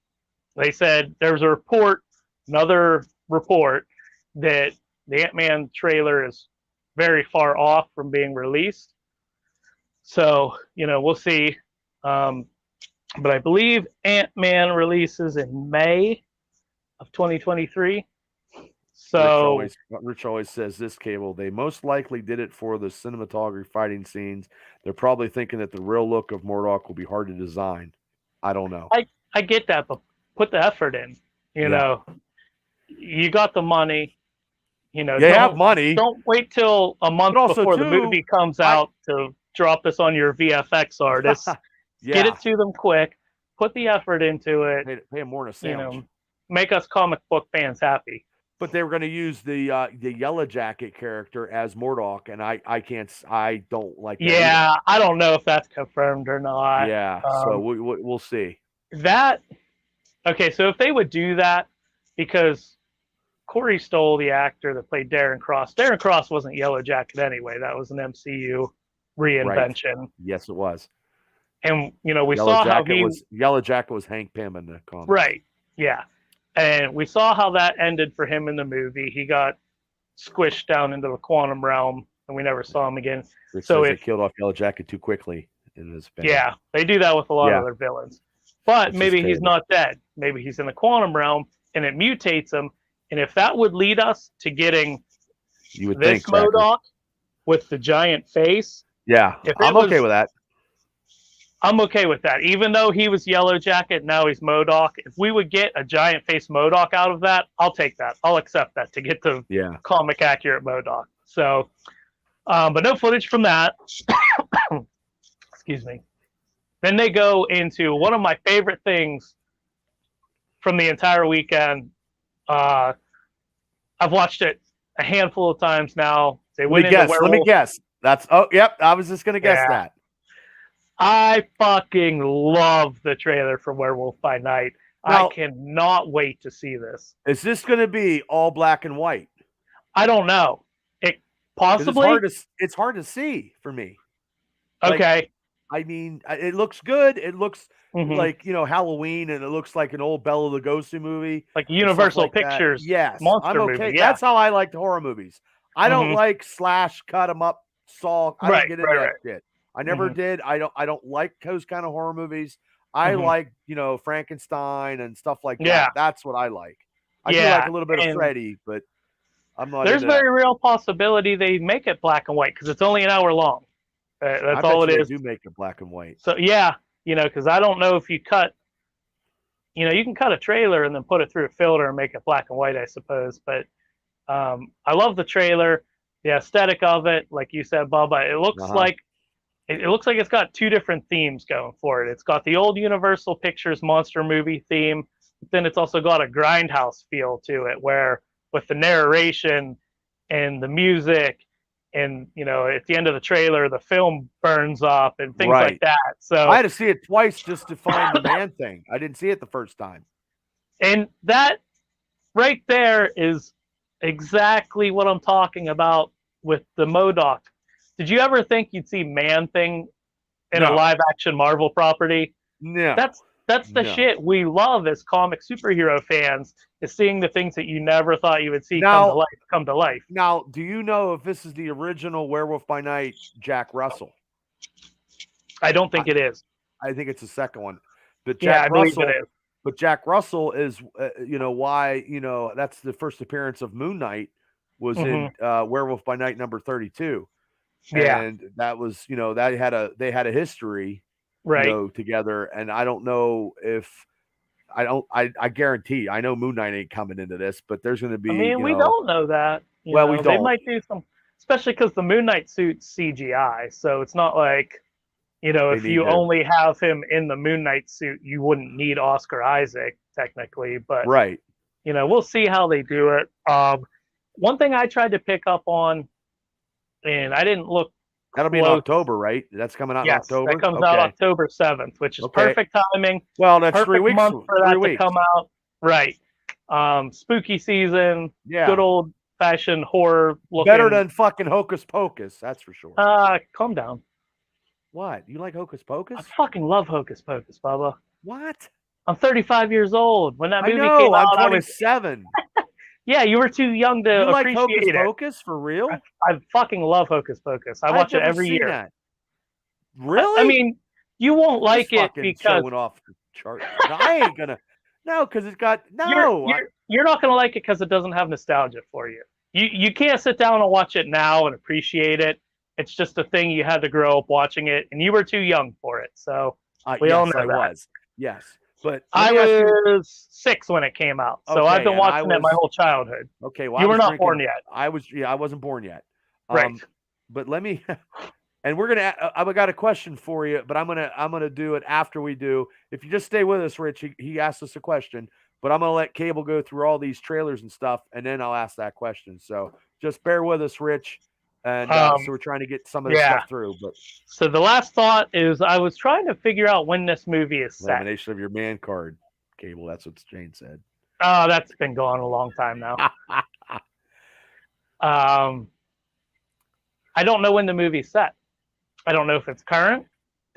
They said there was another report, that the Ant-Man trailer is very far off from being released. So, we'll see. But I believe Ant-Man releases in May of 2023. So Rich always says this, Cable. They most likely did it for the cinematography fighting scenes. They're probably thinking that the real look of MODOK will be hard to design. I don't know. I get that, but put the effort in. You got the money. You have money. Don't wait till a month before the movie comes out to drop this on your VFX artists. Get it to them quick. Put the effort into it. Pay them more than a sandwich. Make us comic book fans happy. But they were going to use the Yellow Jacket character as MODOK, and I don't like that. Yeah, either. I don't know if that's confirmed or not. Yeah, so we'll see. Okay, so if they would do that, because Corey Stoll, the actor that played Darren Cross wasn't Yellow Jacket anyway. That was an MCU reinvention. Right. Yes, it was. And we saw how Yellow Jacket was Hank Pym in the comics. Right. Yeah. And we saw how that ended for him in the movie. He got squished down into the quantum realm, and we never saw him again. They killed off Yellow Jacket too quickly in this band. Yeah, they do that with a lot of their villains. But maybe he's not dead. Maybe he's in the quantum realm, and it mutates him. And if that would lead us to getting this MODOK with the giant face, I'm okay with that. I'm okay with that. Even though he was Yellow Jacket, now he's MODOK. If we would get a giant face MODOK out of that, I'll take that. I'll accept that to get the comic accurate MODOK. So, but no footage from that. Excuse me. Then they go into one of my favorite things from the entire weekend. I've watched it a handful of times now. They went into Werewolf. Let me guess. I was just going to guess that. I fucking love the trailer for Werewolf by Night. Now, I cannot wait to see this. Is this going to be all black and white? I don't know. It possibly. It's hard to see for me. Okay. I mean, it looks good. It looks like Halloween, and it looks like an old Bela Lugosi movie, like Universal Pictures. Yes, monster I'm okay. Movie. That's how I like the horror movies. I don't like slash, cut them up, saw. I don't get into that shit. I never did. I don't like those kind of horror movies. I like, Frankenstein and stuff like that. That's what I like. I do like a little bit of Freddy, but I'm not There's into that. very real possibility they make it black and white because it's only an hour long. I That's bet all you it they is. do make it black and white. So yeah, because I don't know if you cut, you can cut a trailer and then put it through a filter and make it black and white, I suppose. But I love the trailer, the aesthetic of it. Like you said, Bubba, it looks Uh-huh. like it's got two different themes going for it. It's got the old Universal Pictures monster movie theme, but then it's also got a grindhouse feel to it, where with the narration and the music, and at the end of the trailer, the film burns up and things like Right. that. I So, had to see it twice just to find the man thing. I didn't see it the first time. and that right there is exactly what I'm talking about with the MODOK. Did you ever think you'd see Man Thing in a No. live action Marvel property? No. That's the No. shit we love as comic superhero fans, is seeing the things that you never thought you would see Now- come to life. Now, do you know if this is the original Werewolf by Night Jack Russell? I don't think it is. I think it's the second one. But Yeah, Jack I believe Russell, it is. but Jack Russell is, why, that's the first appearance of Moon Knight was in Werewolf by Night number 32. Yeah. And that was, they had a history, Right. together. And I don't know if, I guarantee, I know Moon Knight ain't coming into this, but there's going to be, I mean, we don't know that. We They don't. might do some, especially because the Moon Knight suit's CGI, so it's not like, if you only have him in the Moon Knight suit, you wouldn't need Oscar Isaac technically. But right. We'll see how they do it. One thing I tried to pick up on, and I didn't look. That'll be in October, right? That's coming out in October. That comes out October 7th, which is perfect timing. Well, that's perfect 3 weeks. Month for that to come out. Right. Spooky season. Yeah. Good old fashioned horror looking. Better than fucking Hocus Pocus, that's for sure. Calm down. What? You like Hocus Pocus? I fucking love Hocus Pocus, Bubba. What? I'm 35 years old. When that movie came I'm out, 27. Yeah, you were too young to like appreciate Hocus it. Pocus for real? I fucking love Hocus Pocus. I watch it every year. That. Really? I mean, you won't like it because showing off the chart. No, I ain't gonna. No, because it's got You're not gonna like it because it doesn't have nostalgia for you. You can't sit down and watch it now and appreciate it. It's just a thing you had to grow up watching it, and you were too young for it. So we all know that. Yes, but I was 6 when it came out, so I've been watching it my whole childhood. Okay, well, you were not born yet. I wasn't born yet. Right. But let me, and we're gonna. I've got a question for you, but I'm gonna do it after we do. If you just stay with us, Rich, he asked us a question, but I'm gonna let Cable go through all these trailers and stuff, and then I'll ask that question. So just bear with us, Rich. And so we're trying to get some of this stuff through. But so the last thought is, I was trying to figure out when this movie is set. Elimination of your man card, Cable. That's what Jane said. Oh, that's been going a long time now. I don't know when the movie's set. I don't know if it's current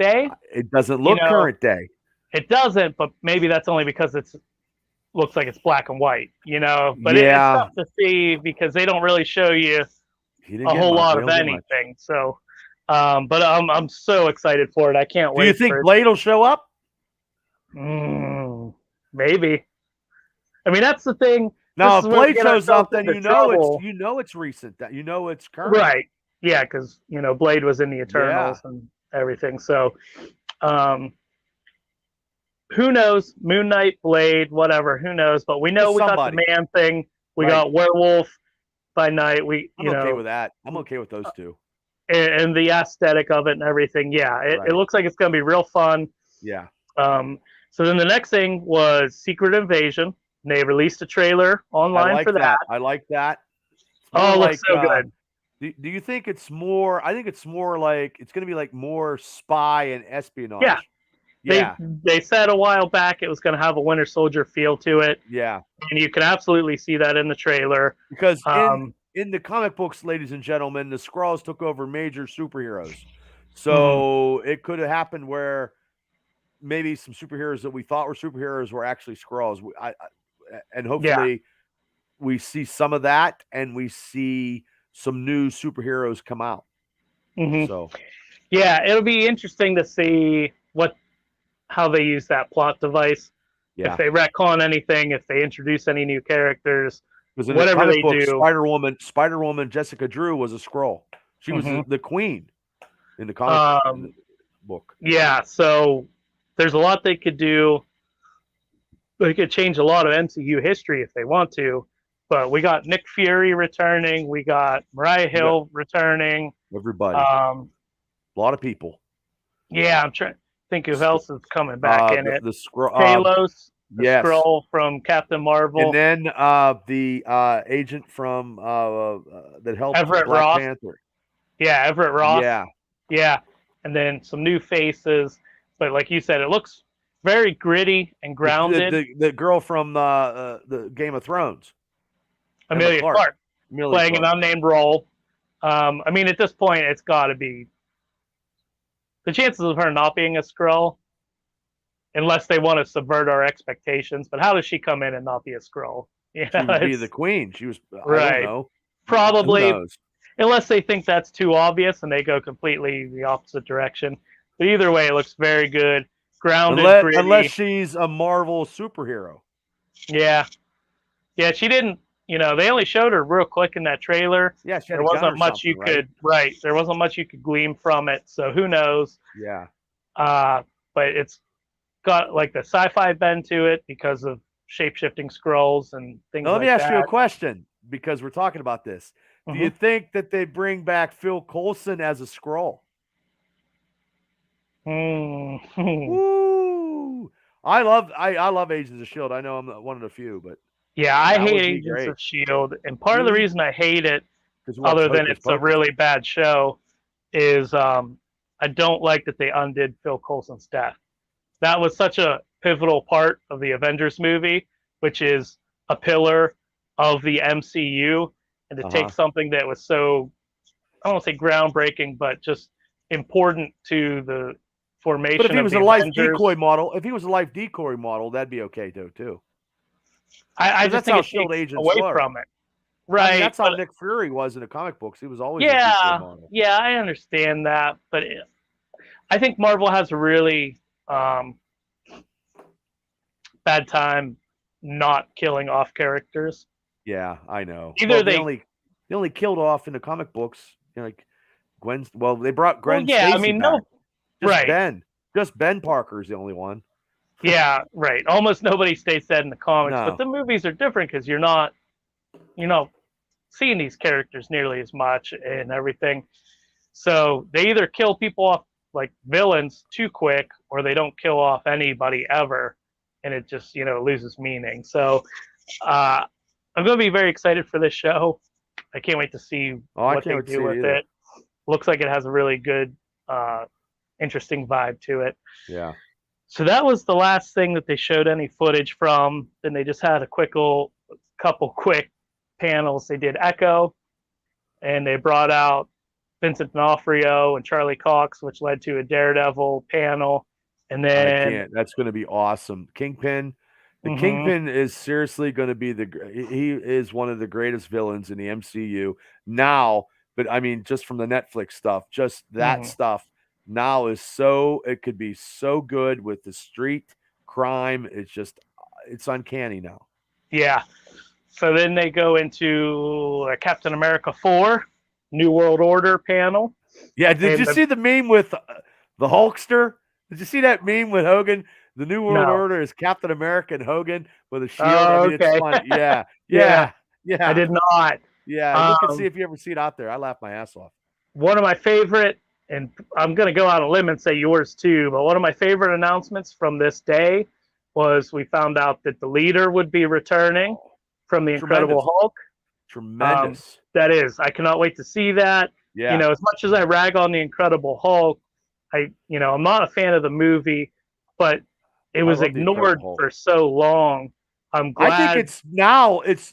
day. It doesn't look current day. It doesn't, but maybe that's only because looks like it's black and white, But it's tough to see because they don't really show you a whole lot of anything. So, but I'm so excited for it. I can't wait. Do you think Blade will show up? Maybe. I mean, that's the thing. Now, if Blade shows up, then it's recent. That it's current. Right. Yeah, because Blade was in the Eternals and everything. So, who knows? Moon Knight, Blade, whatever. Who knows? But we know got the Man Thing. We got Werewolf by Night. I'm okay with that. I'm okay with those two. And the aesthetic of it and everything. Yeah, it looks like it's going to be real fun. Yeah. So then the next thing was Secret Invasion. They released a trailer online for that. I like that. Oh, it looks so good. Do you think it's more? I think it's more like it's going to be like more spy and espionage. Yeah. Yeah. They said a while back it was going to have a Winter Soldier feel to it. Yeah. And you can absolutely see that in the trailer. Because in the comic books, ladies and gentlemen, the Skrulls took over major superheroes. So it could have happened where maybe some superheroes that we thought were superheroes were actually Skrulls. And hopefully we see some of that and we see some new superheroes come out. So yeah, it'll be interesting to see how they use that plot device. If they retcon anything, if they introduce any new characters. Because in the whatever comic they book, do. Spider-Woman Jessica Drew was a Skrull. She was hmm the queen in the comic Um, book. yeah, so there's a lot they could do. They could change a lot of MCU history if they want to. But we got Nick Fury returning. We got Mariah You got Hill returning. everybody, Um, a lot of people. yeah, I'm trying to think who Sc- else is coming back in it. the Skrull. Talos, the Yes, Skrull from Captain and Marvel. then the agent from that helped Everett Black Ross. Panther. Yeah, Everett Ross. Yeah, Yeah. And then some new faces. But like you said, it looks very gritty and grounded. the girl from the Game of Thrones, Amelia Clark Amelia playing Clark. an unnamed role. I mean, at this point, it's got to be the chances of her not being a Skrull, unless they want to subvert our expectations. But how does she come in and not be a Skrull? You She know, would be the queen. She was. I right. don't know. Who Probably, knows? unless they think that's too obvious and they go completely the opposite direction. But either way, it looks very good, grounded, gritty. Unless she's a Marvel superhero. Yeah, yeah. She didn't. You know, they only showed her real quick in that trailer. Yeah, she had There a gun wasn't or much you something, could There wasn't much you could glean from it. So who knows? Yeah. But it's got like the sci-fi bend to it because of shape-shifting scrolls and things Now, let me like ask you a that. question because we're talking about this. Do you think that they bring back Phil Coulson as a Skrull? Woo! I love Agents of Shield. I know I'm one of the few, but yeah, I that would hate be Agents great. of Shield, and part of the Really? reason I hate it, 'Cause what, other than Hocus it's a Pocus? really bad show, is I don't like that they undid Phil Coulson's death. That was such a pivotal part of the Avengers movie, which is a pillar of the MCU, and to take something that was so, I don't want to say groundbreaking, but just important to the formation But if he of was the a life Avengers. decoy model, that'd be okay too. I just that's think how it Shield takes agents away were. from it. I Right. mean, that's how but, Nick Fury was in the comic books. He was always a decoy model. Yeah, I understand that, but I think Marvel has a really bad time not killing off characters. Yeah, I know. Either they only killed off in the comic books, you know, like Gwen. Well, they brought Gwen Stacy back. Just Ben Parker's the only one. Yeah, right. Almost nobody stays dead in the comics, No. but the movies are different because you're not seeing these characters nearly as much and everything. So they either kill people off like villains too quick, or they don't kill off anybody ever, and it just loses meaning. So I'm going to be very excited for this show. I can't wait to see what they do with it. Looks like it has a really good, interesting vibe to it. Yeah. So that was the last thing that they showed any footage from. Then they just had a couple quick panels. They did Echo, and they brought out Vincent D'Onofrio and Charlie Cox, which led to a Daredevil panel. And then that's going to be awesome. Kingpin. The Kingpin is seriously going to be he is one of the greatest villains in the MCU now. But I mean, just from the Netflix stuff, just that stuff now it could be so good with the street crime. It's uncanny now. Yeah. So then they go into a Captain America 4 New World Order panel. Yeah. Did you see the meme with the Hulkster? Did you see that meme with Hogan? The New World Order is Captain America and Hogan with a shield. Oh, I mean, it's fun. Yeah. I did not. Yeah, look and see if you ever see it out there. I laugh my ass off. One of my favorite, and I'm going to go out on a limb and say yours too, but one of my favorite announcements from this day was we found out that the leader would be returning from the Incredible Hulk. Tremendous. That is. I cannot wait to see that. Yeah. As much as I rag on the Incredible Hulk, I'm not a fan of the movie, but it was ignored for so long. I'm glad. I think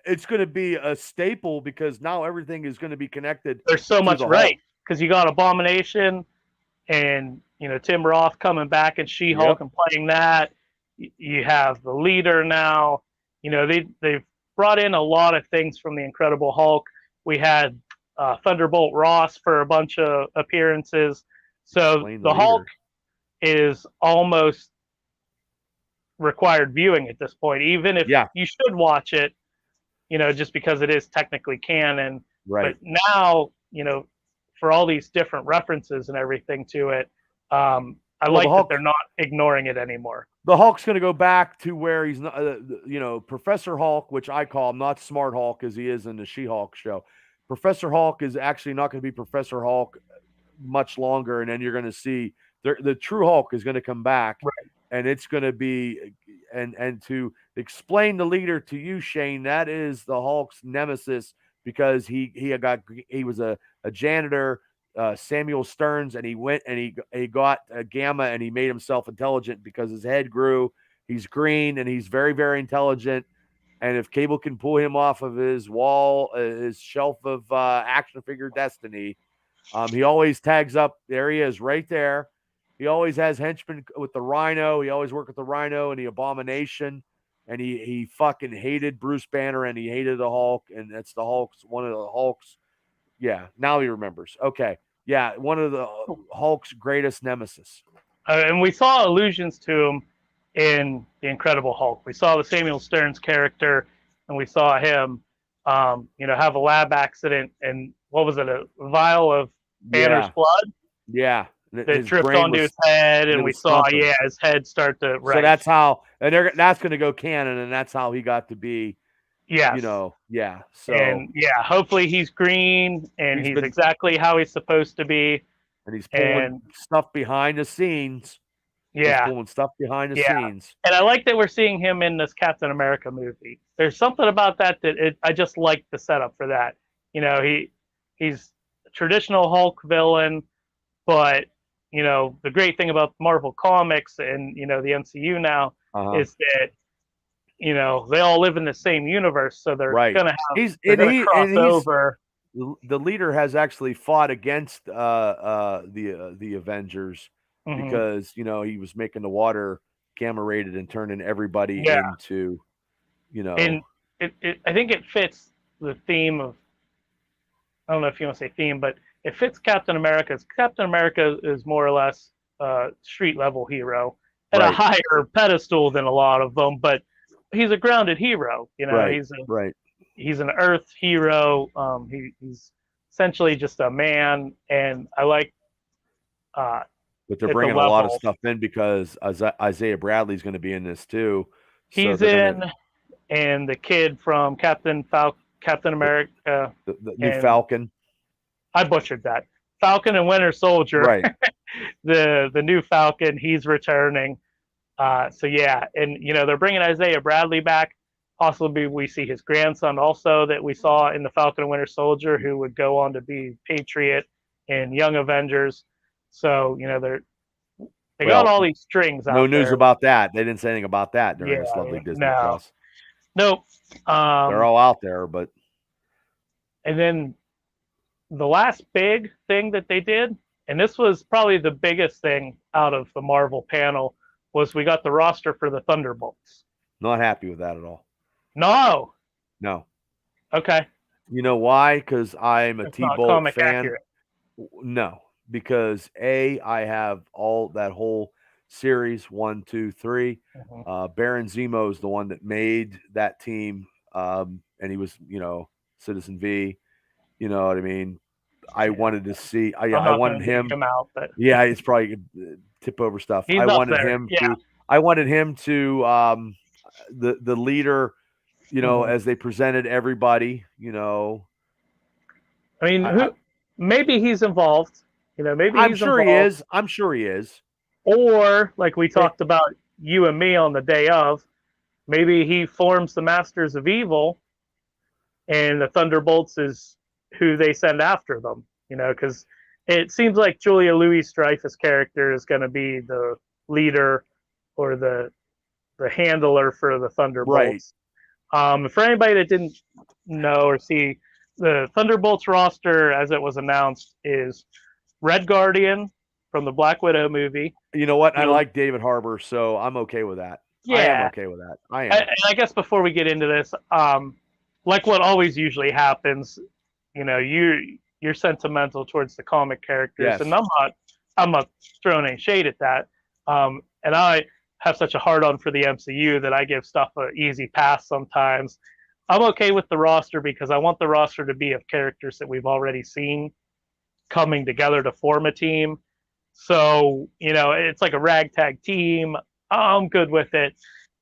it's going to be a staple because now everything is going to be connected. There's so much because you got Abomination and Tim Roth coming back and She-Hulk and playing that. You have the leader now. They've brought in a lot of things from the Incredible Hulk. We had Thunderbolt Ross for a bunch of appearances. So the Hulk is almost required viewing at this point. Even if you should watch it, just because it is technically canon. Right. But now, for all these different references and everything to it, I Well, like that they're not ignoring it anymore. The Hulk's going to go back to where he's not, Professor Hulk, which I call him, not Smart Hulk as he is in the She-Hulk show. Professor Hulk is actually not going to be Professor Hulk much longer, and then you're going to see the true Hulk is going to come back, Right. and it's going to be and to explain the leader to you, Shane, that is the Hulk's nemesis because he was a janitor. Samuel Stearns, and he went and he got Gamma, and he made himself intelligent because his head grew. He's green, and he's very, very intelligent. And if Cable can pull him off of his wall, his shelf of action figure destiny, he always tags up. There he is, right there. He always has henchmen with the Rhino. He always worked with the Rhino and the Abomination. And he fucking hated Bruce Banner, and he hated the Hulk. And that's the Hulk's one of the Hulk's. Yeah, now he remembers. Okay. Yeah, one of the Hulk's greatest nemesis. And we saw allusions to him in The Incredible Hulk. We saw the Samuel Stearns character, and we saw him, have a lab accident. And what was it, a vial of Banner's blood? Yeah. That dripped onto his head, and we saw, his head start to. Right. So that's how, and that's going to go canon, and that's how he got to be. Yes. So and hopefully he's green and he's exactly how he's supposed to be. And he's pulling stuff behind the scenes. Yeah. He's pulling stuff behind the scenes. And I like that we're seeing him in this Captain America movie. There's something about that I just like the setup for that. He's a traditional Hulk villain, but the great thing about Marvel Comics and the MCU now is that they all live in the same universe, so they're gonna cross over. The leader has actually fought against the Avengers because he was making the water gamma rated and turning everybody into And I think it fits the theme of, I don't know if you want to say theme, but it fits Captain America. Captain America is more or less a street level hero at a higher pedestal than a lot of them, but he's a grounded hero. He's an Earth hero. He's essentially just a man, and I like. But they're bringing a lot of stuff in because Isaiah Bradley's going to be in this too. He's in, and the kid from Captain America, the new Falcon. I butchered that. Falcon and Winter Soldier. Right. the new Falcon. He's returning. And they're bringing Isaiah Bradley back. Possibly we see his grandson also that we saw in the Falcon and Winter Soldier, who would go on to be Patriot in Young Avengers. So they got all these strings out there. No news about that. They didn't say anything about that during this lovely Disney Plus. Nope. They're all out there, but. And then the last big thing that they did, and this was probably the biggest thing out of the Marvel panel, was we got the roster for the Thunderbolts. Not happy with that at all. No. Okay. You know why? Because I'm a T-Bolt fan. Accurate. No, because I have all that whole series 1, 2, 3. Baron Zemo is the one that made that team, and he was Citizen V. You know what I mean? I wanted to see. I wanted him. Come out, but he's probably tip over stuff. I wanted him to. I wanted him to. The leader, as they presented everybody. I mean, maybe he's involved. Maybe I'm sure he is. I'm sure he is. Or like we talked about you and me on the day of, maybe he forms the Masters of Evil, and the Thunderbolts is who they send after them. Because it seems like Julia Louis-Dreyfus' character is going to be the leader or the handler for the Thunderbolts. Right. For anybody that didn't know or see, the Thunderbolts roster, as it was announced, is Red Guardian from the Black Widow movie. You know what? I like David Harbour, so I'm okay with that. Yeah. I am okay with that. I am. And I guess before we get into this, like what always usually happens, you're sentimental towards the comic characters, yes. And I'm not throwing any shade at that. And I have such a hard on for the MCU that I give stuff an easy pass sometimes. I'm okay with the roster because I want the roster to be of characters that we've already seen coming together to form a team. So, it's like a ragtag team. I'm good with it.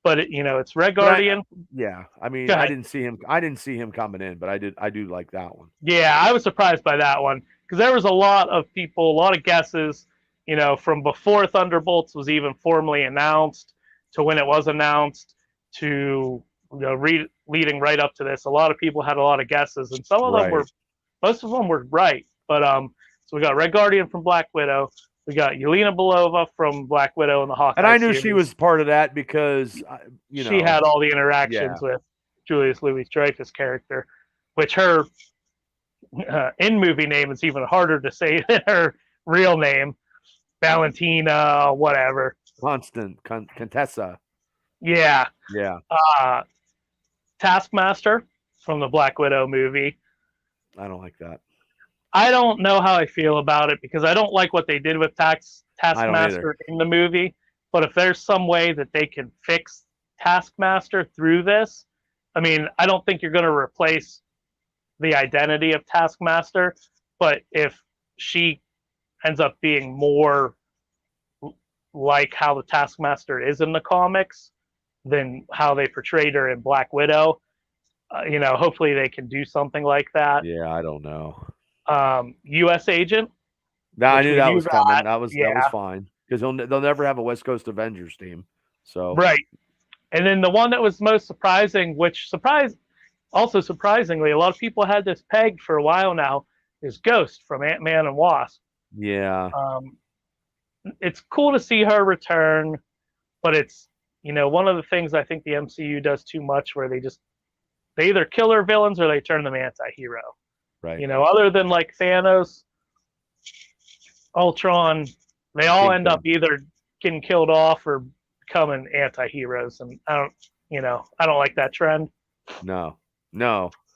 But, it's Red But Guardian. yeah, I mean, Go I ahead. didn't see him. I didn't see him coming in, but I do like that one. Yeah, I was surprised by that one because there was a lot of people, a lot of guesses, from before Thunderbolts was even formally announced to when it was announced to leading right up to this. A lot of people had a lot of guesses, and some of them Right. most of them were right. But so we got Red Guardian from Black Widow, we got Yelena Belova from Black Widow in the Hawkeye And I knew series. she was part of that because she had all the interactions with Julius Louis-Dreyfus' character, which her in movie name is even harder to say than her real name, Valentina, whatever. Contessa. Yeah. Yeah. Taskmaster from the Black Widow movie. I don't like that. I don't know how I feel about it because I don't like what they did with Taskmaster in the movie. But if there's some way that they can fix Taskmaster through this, I mean, I don't think you're going to replace the identity of Taskmaster, but if she ends up being more like how the Taskmaster is in the comics than how they portrayed her in Black Widow, hopefully they can do something like that. Yeah, I don't know. U.S. Agent. I knew that was coming. That was fine because they'll never have a West Coast Avengers team. So right, and then the one that was most surprising, also surprisingly, a lot of people had this pegged for a while now, is Ghost from Ant-Man and Wasp. Yeah. It's cool to see her return, but it's one of the things I think the MCU does too much, where they either kill her villains or they turn them anti-hero. Right. Other than like Thanos, Ultron, they all end up either getting killed off or becoming anti-heroes, and I don't like that trend. No.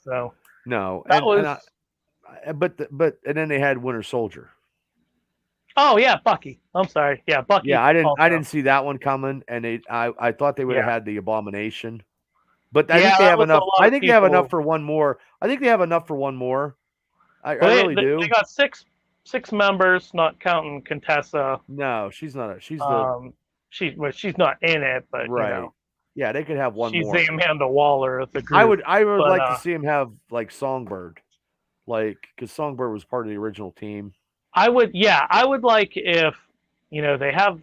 So no. But then they had Winter Soldier. Oh yeah, Bucky. I'm sorry. Yeah, Bucky. Yeah, I didn't see that one coming, and I thought they would have had the Abomination, but I think they have enough. I think they have enough for one more. I really do. They got six members, not counting Contessa. No, she's not. She's not in it, but right. Yeah, they could have one more. She's the Amanda Waller of the group. I would like to see him have like Songbird, because Songbird was part of the original team. I would like if they have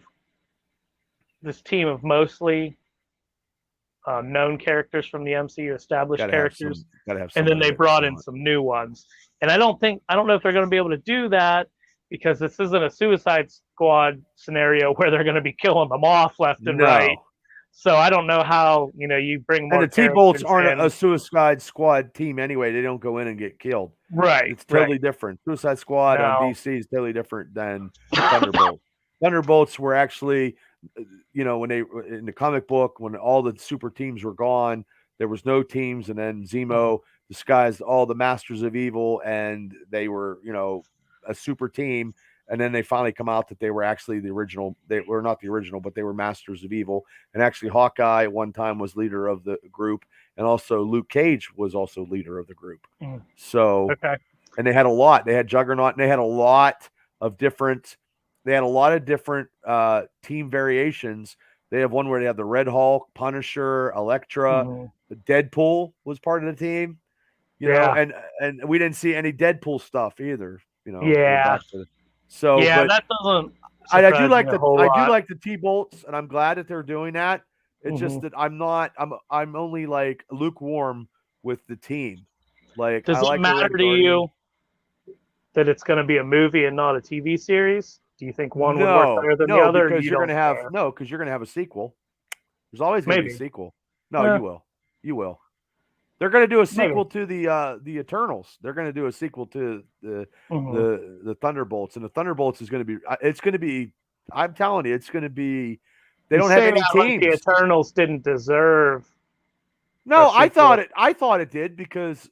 this team of mostly known characters from the MCU, established characters, and then they brought in some new ones. And I don't know if they're going to be able to do that because this isn't a Suicide Squad scenario where they're going to be killing them off left and right. So I don't know how you bring more. And the T-Bolts aren't a Suicide Squad team anyway. They don't go in and get killed. Right. It's totally different. Suicide Squad on DC is totally different than Thunderbolts. Thunderbolts were actually, when they in the comic book, when all the super teams were gone, there was no teams, and then Zemo disguised all the Masters of Evil, and they were, a super team. And then they finally come out that they were actually the original. They were not the original, but they were Masters of Evil. And actually, Hawkeye at one time was leader of the group, and also Luke Cage was also leader of the group. So, and they had a lot. They had Juggernaut, and they had a lot of different. They had a lot of different team variations. They have one where they have the Red Hulk, Punisher, Elektra, Deadpool was part of the team. And we didn't see any Deadpool stuff either. So that doesn't. I do like the T-Bolts, and I'm glad that they're doing that. It's just that I'm only like lukewarm with the team. Like, does it matter to you that it's going to be a movie and not a TV series? Do you think one would work better than the other? Because you're going to have a sequel. There's always going to be a sequel. No, you will. They're going to do a sequel to the Eternals. They're going to do a sequel to the Thunderbolts, and the Thunderbolts is going to be. It's going to be. I'm telling you, it's going to be. They don't have any teams. Like the Eternals didn't deserve. No, I thought it did because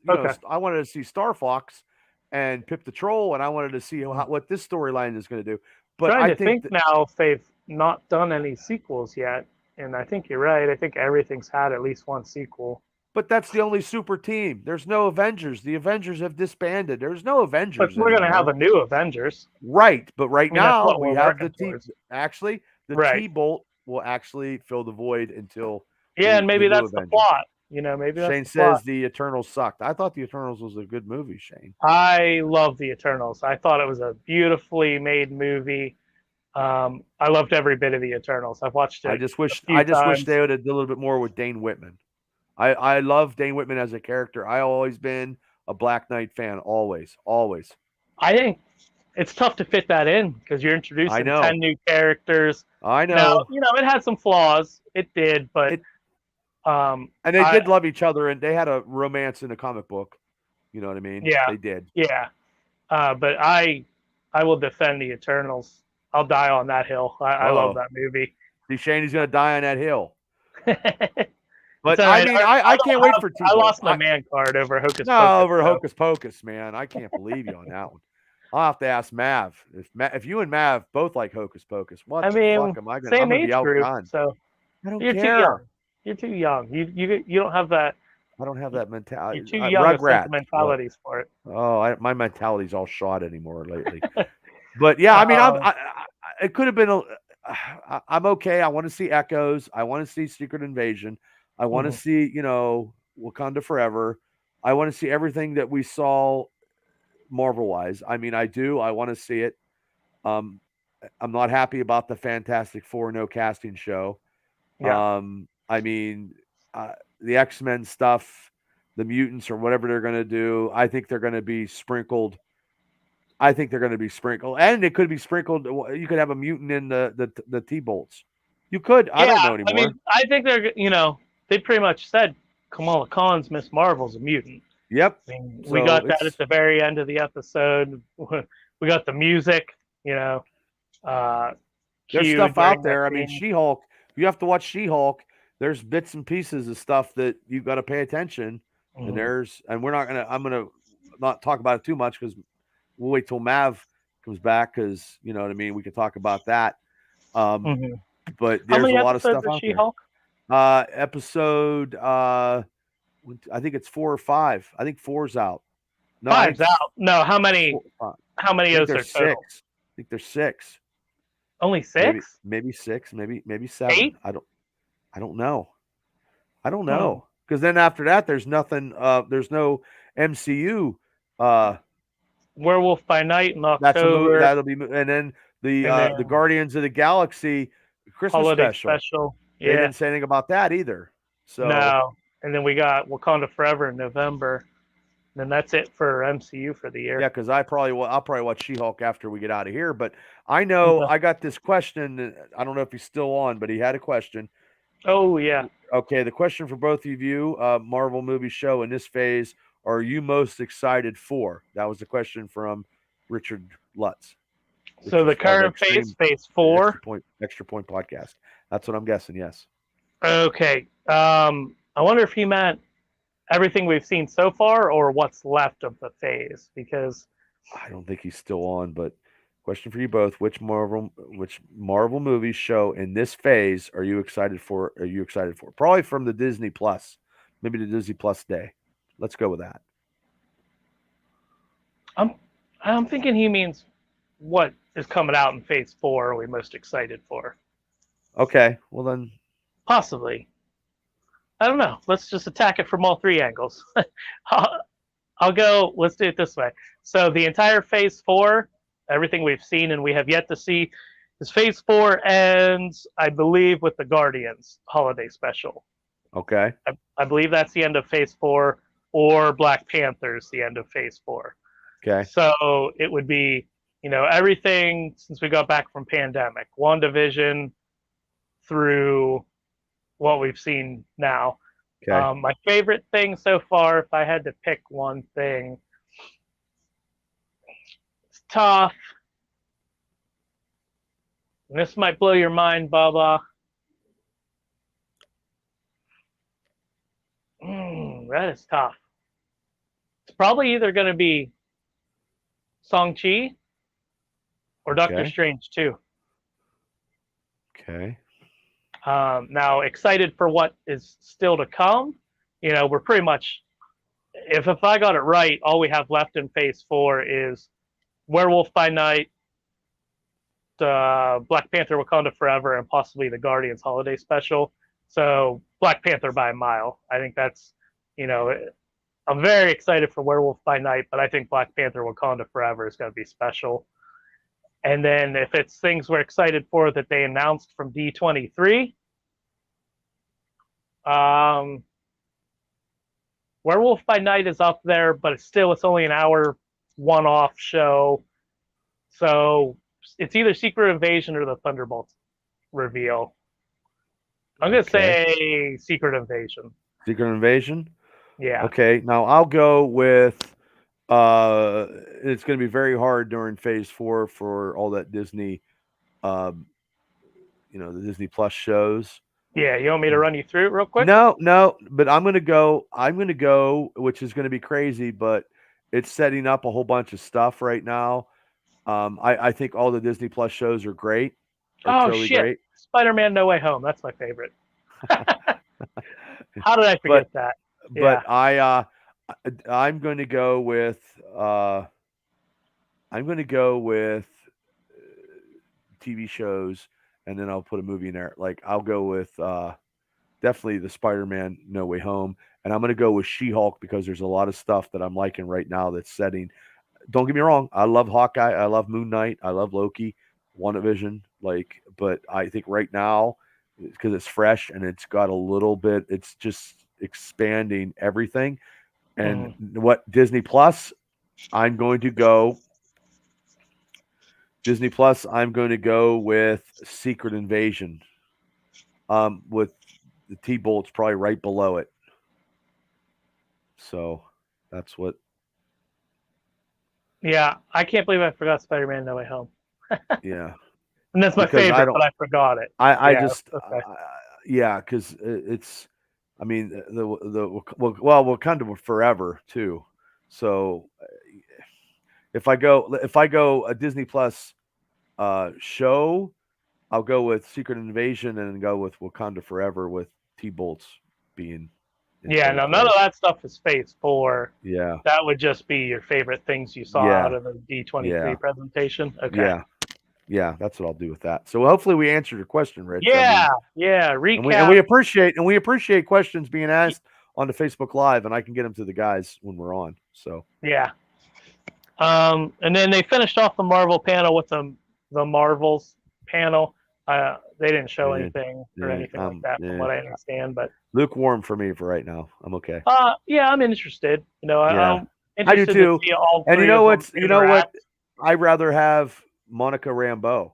I wanted to see Star Fox and Pip the Troll, and I wanted to see what this storyline is going to do. But I think now they've not done any sequels yet, and I think you're right. I think everything's had at least one sequel. But that's the only super team. There's no Avengers. The Avengers have disbanded. There's no But Avengers we're gonna have anymore. a new Avengers. Right, but right I mean, that's now what we we're have working the T. towards. Actually, the Right. T-Bolt will actually fill the void until Yeah, and the maybe new that's the Avengers. plot. Maybe that's Shane the plot. says the Eternals sucked. I thought the Eternals was a good movie, Shane. I love the Eternals. I thought it was a beautifully made movie. I loved every bit of the Eternals. I've watched it a few I just wish times. they would have did a little bit more with Dane Whitman. I love Dane Whitman as a character. I always been a Black Knight fan. Always, always. I think it's tough to fit that in because you're I introducing 10 know. new characters. I Now, know. it had some flaws. It did, but It um, and they I did love each other, and they had a romance in the comic book. You know what I mean? yeah, They did. yeah. But I will defend the Eternals. I'll die on that hill. I love Oh, that movie. see, Shane is gonna die on that hill. It's But all I right. mean, I can't wait for I T-Bolt. lost my man card over Hocus No, Pocus. over So. Hocus Pocus, man. I can't believe you on that one. I'll have to ask Mav. If you and Mav both like Hocus Pocus, what I the fuck mean, am I gonna? I'm same gonna be age group. outdone. So I don't you're too young. care. You're too young. You don't have that. I don't have that You're mentality. too young of Rugrats. What? sentimentalities for it. Oh, my mentality's all shot anymore lately. But yeah, I mean, it could have been a. I'm okay. I want to see Echoes. I want to see Secret Invasion. I want to Mhm. see, Wakanda Forever. I want to see everything that we saw Marvel wise. I mean, I do. I want to see it. Um, I'm not happy about the Fantastic Four no casting show. Yeah. I mean, the X-Men stuff, the mutants or whatever they're going to do, I think they're going to be sprinkled. I think they're going to be sprinkled, and it could be sprinkled. You could have a mutant in the T-bolts. You could. I Yeah. don't know I anymore. mean, I think they're. They pretty much said Kamala Khan's Miss Marvel's a mutant. Yep. I mean, we So got that at the very end of the episode. We got the music. There's Cue stuff out during that there. I mean, scene. She-Hulk. You have to watch She-Hulk. There's bits and pieces of stuff that you've got to pay attention. And Mhm. we're not gonna. I'm gonna not talk about it too much because we'll wait till Mav comes back because you know what I mean. We can talk about that. Mhm. But How there's many a lot of episodes stuff is out there. She-Hulk? Episode. I think it's 4 or 5. I think 4's out. No, Five's out. No, how many? How I many think is there there's total? 6. I think there's 6. Only Maybe 6? maybe 6. Maybe 7. 8? I don't know. I don't Hmm. know because then after that, there's nothing. There's no MCU. Uh, Werewolf by Night in that's a movie October, that'll be, and then and then the Guardians of the Galaxy Christmas holiday special. special. They Yeah, didn't say anything about that either. So no, and then we got Wakanda Forever in November. Then that's it for MCU for the year. yeah, because I'll probably watch She-Hulk after we get out of here. But I know Okay. I got this question. I don't know if he's still on, but he had a question. Oh yeah. Okay, the question for both of you, Marvel movie show in this phase, are you most excited for? That was the question from Richard Lutz, So the the current Extreme phase 4. Extra Point podcast. That's what I'm guessing. Yes. Okay. I wonder if he meant everything we've seen so far or what's left of the phase because I don't think he's still on, but question for you both: which Marvel movie show in this phase are you excited for? Are you excited for? Probably from the Disney Plus, maybe the Disney Plus day. Let's go with that. I'm thinking he means what is coming out in phase 4 are we most excited for? Okay, well then, Possibly. I don't know. Let's just attack it from all 3 angles. I'll go. Let's do it this way. So the entire phase 4, everything we've seen and we have yet to see, is phase 4 ends, I believe, with the Guardians holiday special. okay, I believe that's the end of phase 4, or Black Panther's the end of phase 4. okay, So it would be, everything since we got back from pandemic, WandaVision through what we've seen now. okay. My favorite thing so far, if I had to pick one thing, it's tough. And this might blow your mind, Baba. That is tough. It's probably either going to be Shang-Chi or Doctor Okay. Strange 2. Okay. Now, excited for what is still to come. we're pretty much, if I got it right, all we have left in Phase 4 is Werewolf by Night, Black Panther Wakanda Forever, and possibly the Guardians Holiday Special. So Black Panther by a mile. I think that's, you know, I'm very excited for Werewolf by Night, but I think Black Panther Wakanda Forever is going to be special. And then if it's things we're excited for that they announced from D23, um, Werewolf by Night is up there, but it's only an hour one-off show. So it's either Secret Invasion or the Thunderbolts reveal. I'm going to say Secret Invasion. Secret Invasion? Yeah. Okay. Now I'll go with it's going to be very hard during Phase 4 for all that Disney the Disney Plus shows. Yeah, you want me to run you through it real quick? No, but I'm going to go, which is going to be crazy, but it's setting up a whole bunch of stuff right now. I think all the Disney Plus shows are great. Totally shit. Great. Spider-Man No Way Home. That's my favorite. How did I forget that? But yeah. I'm going to go with TV shows, and then I'll put a movie in there. Like I'll go with definitely the Spider-Man No Way Home, and I'm going to go with She-Hulk because there's a lot of stuff that I'm liking right now that's setting. Don't get me wrong, I love Hawkeye, I love Moon Knight, I love Loki, WandaVision, but I think right now because it's fresh and it's got a little bit, it's just expanding everything. And what Disney Plus, I'm going to go with Secret Invasion. With the T-Bolt's probably right below it. So that's what. Yeah, I can't believe I forgot Spider-Man No Way Home. Yeah. And that's my favorite, but I forgot it. Because it's, I mean, Wakanda Forever too. So if I go a Disney Plus show, I'll go with Secret Invasion and go with Wakanda Forever with T-Bolts being. Yeah, no, none of that stuff is Phase 4. Yeah. That would just be your favorite things you saw out of the D23 presentation. Okay. Yeah, that's what I'll do with that. So hopefully we answered your question, Rich. Yeah, recap. And we appreciate questions being asked on the Facebook Live, and I can get them to the guys when we're on. So yeah. And then they finished off the Marvel panel with the Marvels panel. They didn't show anything or anything like that, from what I understand. But lukewarm for me for right now. I'm okay. Yeah, I'm interested. I'm I do too. To see all and you know what? I'd rather have Monica Rambeau.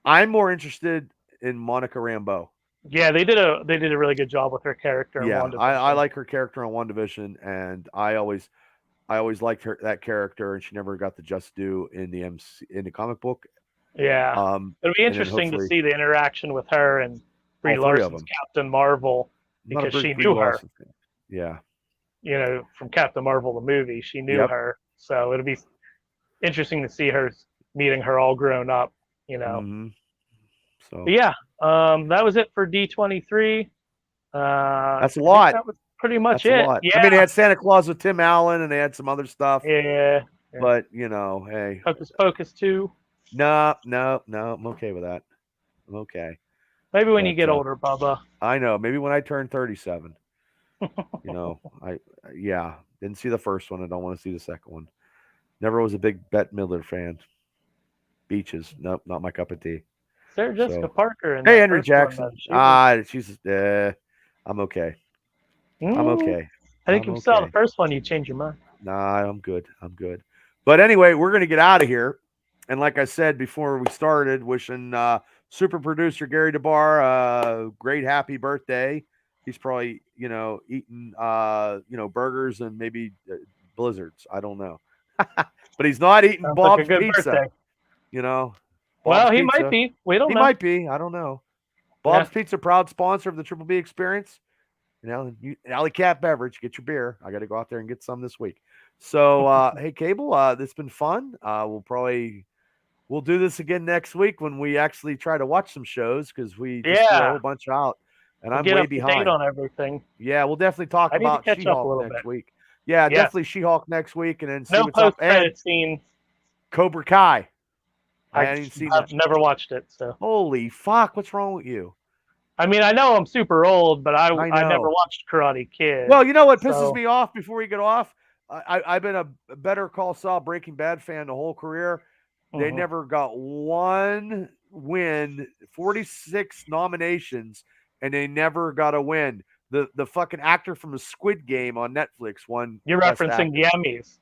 I'm more interested in Monica Rambeau. Yeah, they did a really good job with her character. Yeah, I like her character on WandaVision, and I always liked that character, and she never got the just due in the comic book. Yeah, it'll be interesting to see the interaction with her and Brie Larson's Captain Marvel, because she knew her. Yeah, from Captain Marvel the movie, she knew her, so it'll be interesting to see her meeting her all grown up. Mm-hmm. So but yeah, that was it for D23. That's a lot. That was pretty much it. Yeah. I mean, they had Santa Claus with Tim Allen, and they had some other stuff. Yeah. But hey, Hocus Pocus 2. No, I'm okay with that. I'm okay. Maybe when you get older, Bubba. I know. Maybe when I turn 37. Didn't see the first one. I don't want to see the second one. Never was a big Bette Midler fan. Beaches, nope, not my cup of tea. Sarah Jessica Parker and Henry Jackson. She's I'm okay. I'm okay. I think if you saw the first one, you'd change your mind. Nah, I'm good. But anyway, we're gonna get out of here. And like I said before we started, wishing super producer Gary DeBar a great happy birthday. He's probably eating burgers and maybe blizzards. I don't know, but he's not eating Bob's Pizza. Birthday. Bob's he Pizza. might be. We don't know. He might be. I don't know. Bob's Pizza, proud sponsor of the Triple B Experience. Alley Cat Beverage, get your beer. I got to go out there and get some this week. So, hey, Cable, it's been fun. We'll do this again next week when we actually try to watch some shows, because we just threw a whole bunch out. and I'm get way up to date behind. on everything. Yeah, we'll definitely talk I need to about catch up a She-Hulk little next bit. week. Yeah, Yes. definitely She-Hulk next week, and then see No what's up. post credit And scene. Cobra Kai. I I've hadn't seen that. never watched it, so. Holy fuck! What's wrong with you? I mean, I know I'm super old, but I never know. watched Karate Kid. Well, you know what pisses so. me off before we get off? I've been a Better Call Saul, Breaking Bad fan the whole career. They Mhm. never got one win, 46 nominations, and they never got a win. The fucking actor from the Squid Game on Netflix won. You're Best referencing the actor. Emmys.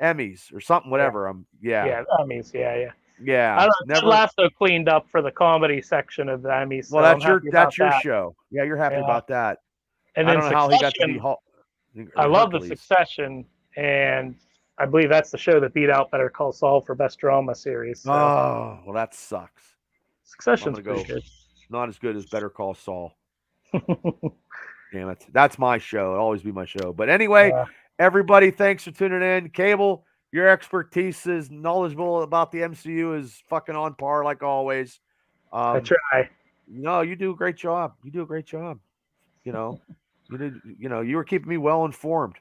Emmys or something, whatever. Yeah, Emmys. Yeah. Yeah. I don't know. Ted Never. Lasso cleaned up for the comedy section of the Emmys. So Well, I'm happy that's your that. show. Yeah, you're happy Yeah. about that. And I then don't know how he got to be I love the Hercules. Succession, and I believe that's the show that beat out Better Call Saul for best drama series. So. Oh, well, that sucks. Succession's pretty good. Not as good as Better Call Saul. Damn it. That's my show. It'll always be my show. But anyway, everybody, thanks for tuning in. Cable, your expertise is knowledgeable about the MCU is fucking on par like always. I try. No, you do a great job. You do a great job. You know, you were keeping me well informed.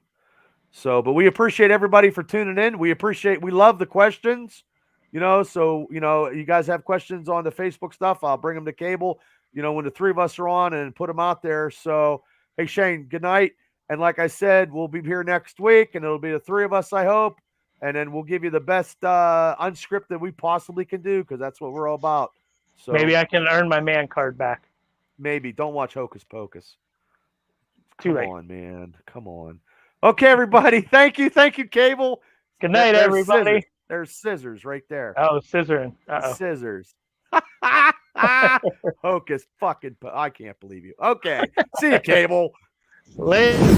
So, but we appreciate everybody for tuning in. We love the questions, so, you guys have questions on the Facebook stuff. I'll bring them to Cable, when the three of us are on and put them out there. So, hey, Shane, good night. And like I said, we'll be here next week and it'll be the three of us, I hope. And then we'll give you the best unscripted we possibly can do because that's what we're all about. So maybe I can earn my man card back. Maybe. Don't watch Hocus Pocus. Too late. Come on, man. Come on. Okay, everybody. Thank you. Thank you, Cable. Good night, everybody. Scissors. There's scissors right there. Oh, scissoring. Uh-oh. Scissors. Hocus fucking I can't believe you. Okay. See you, Cable. Later.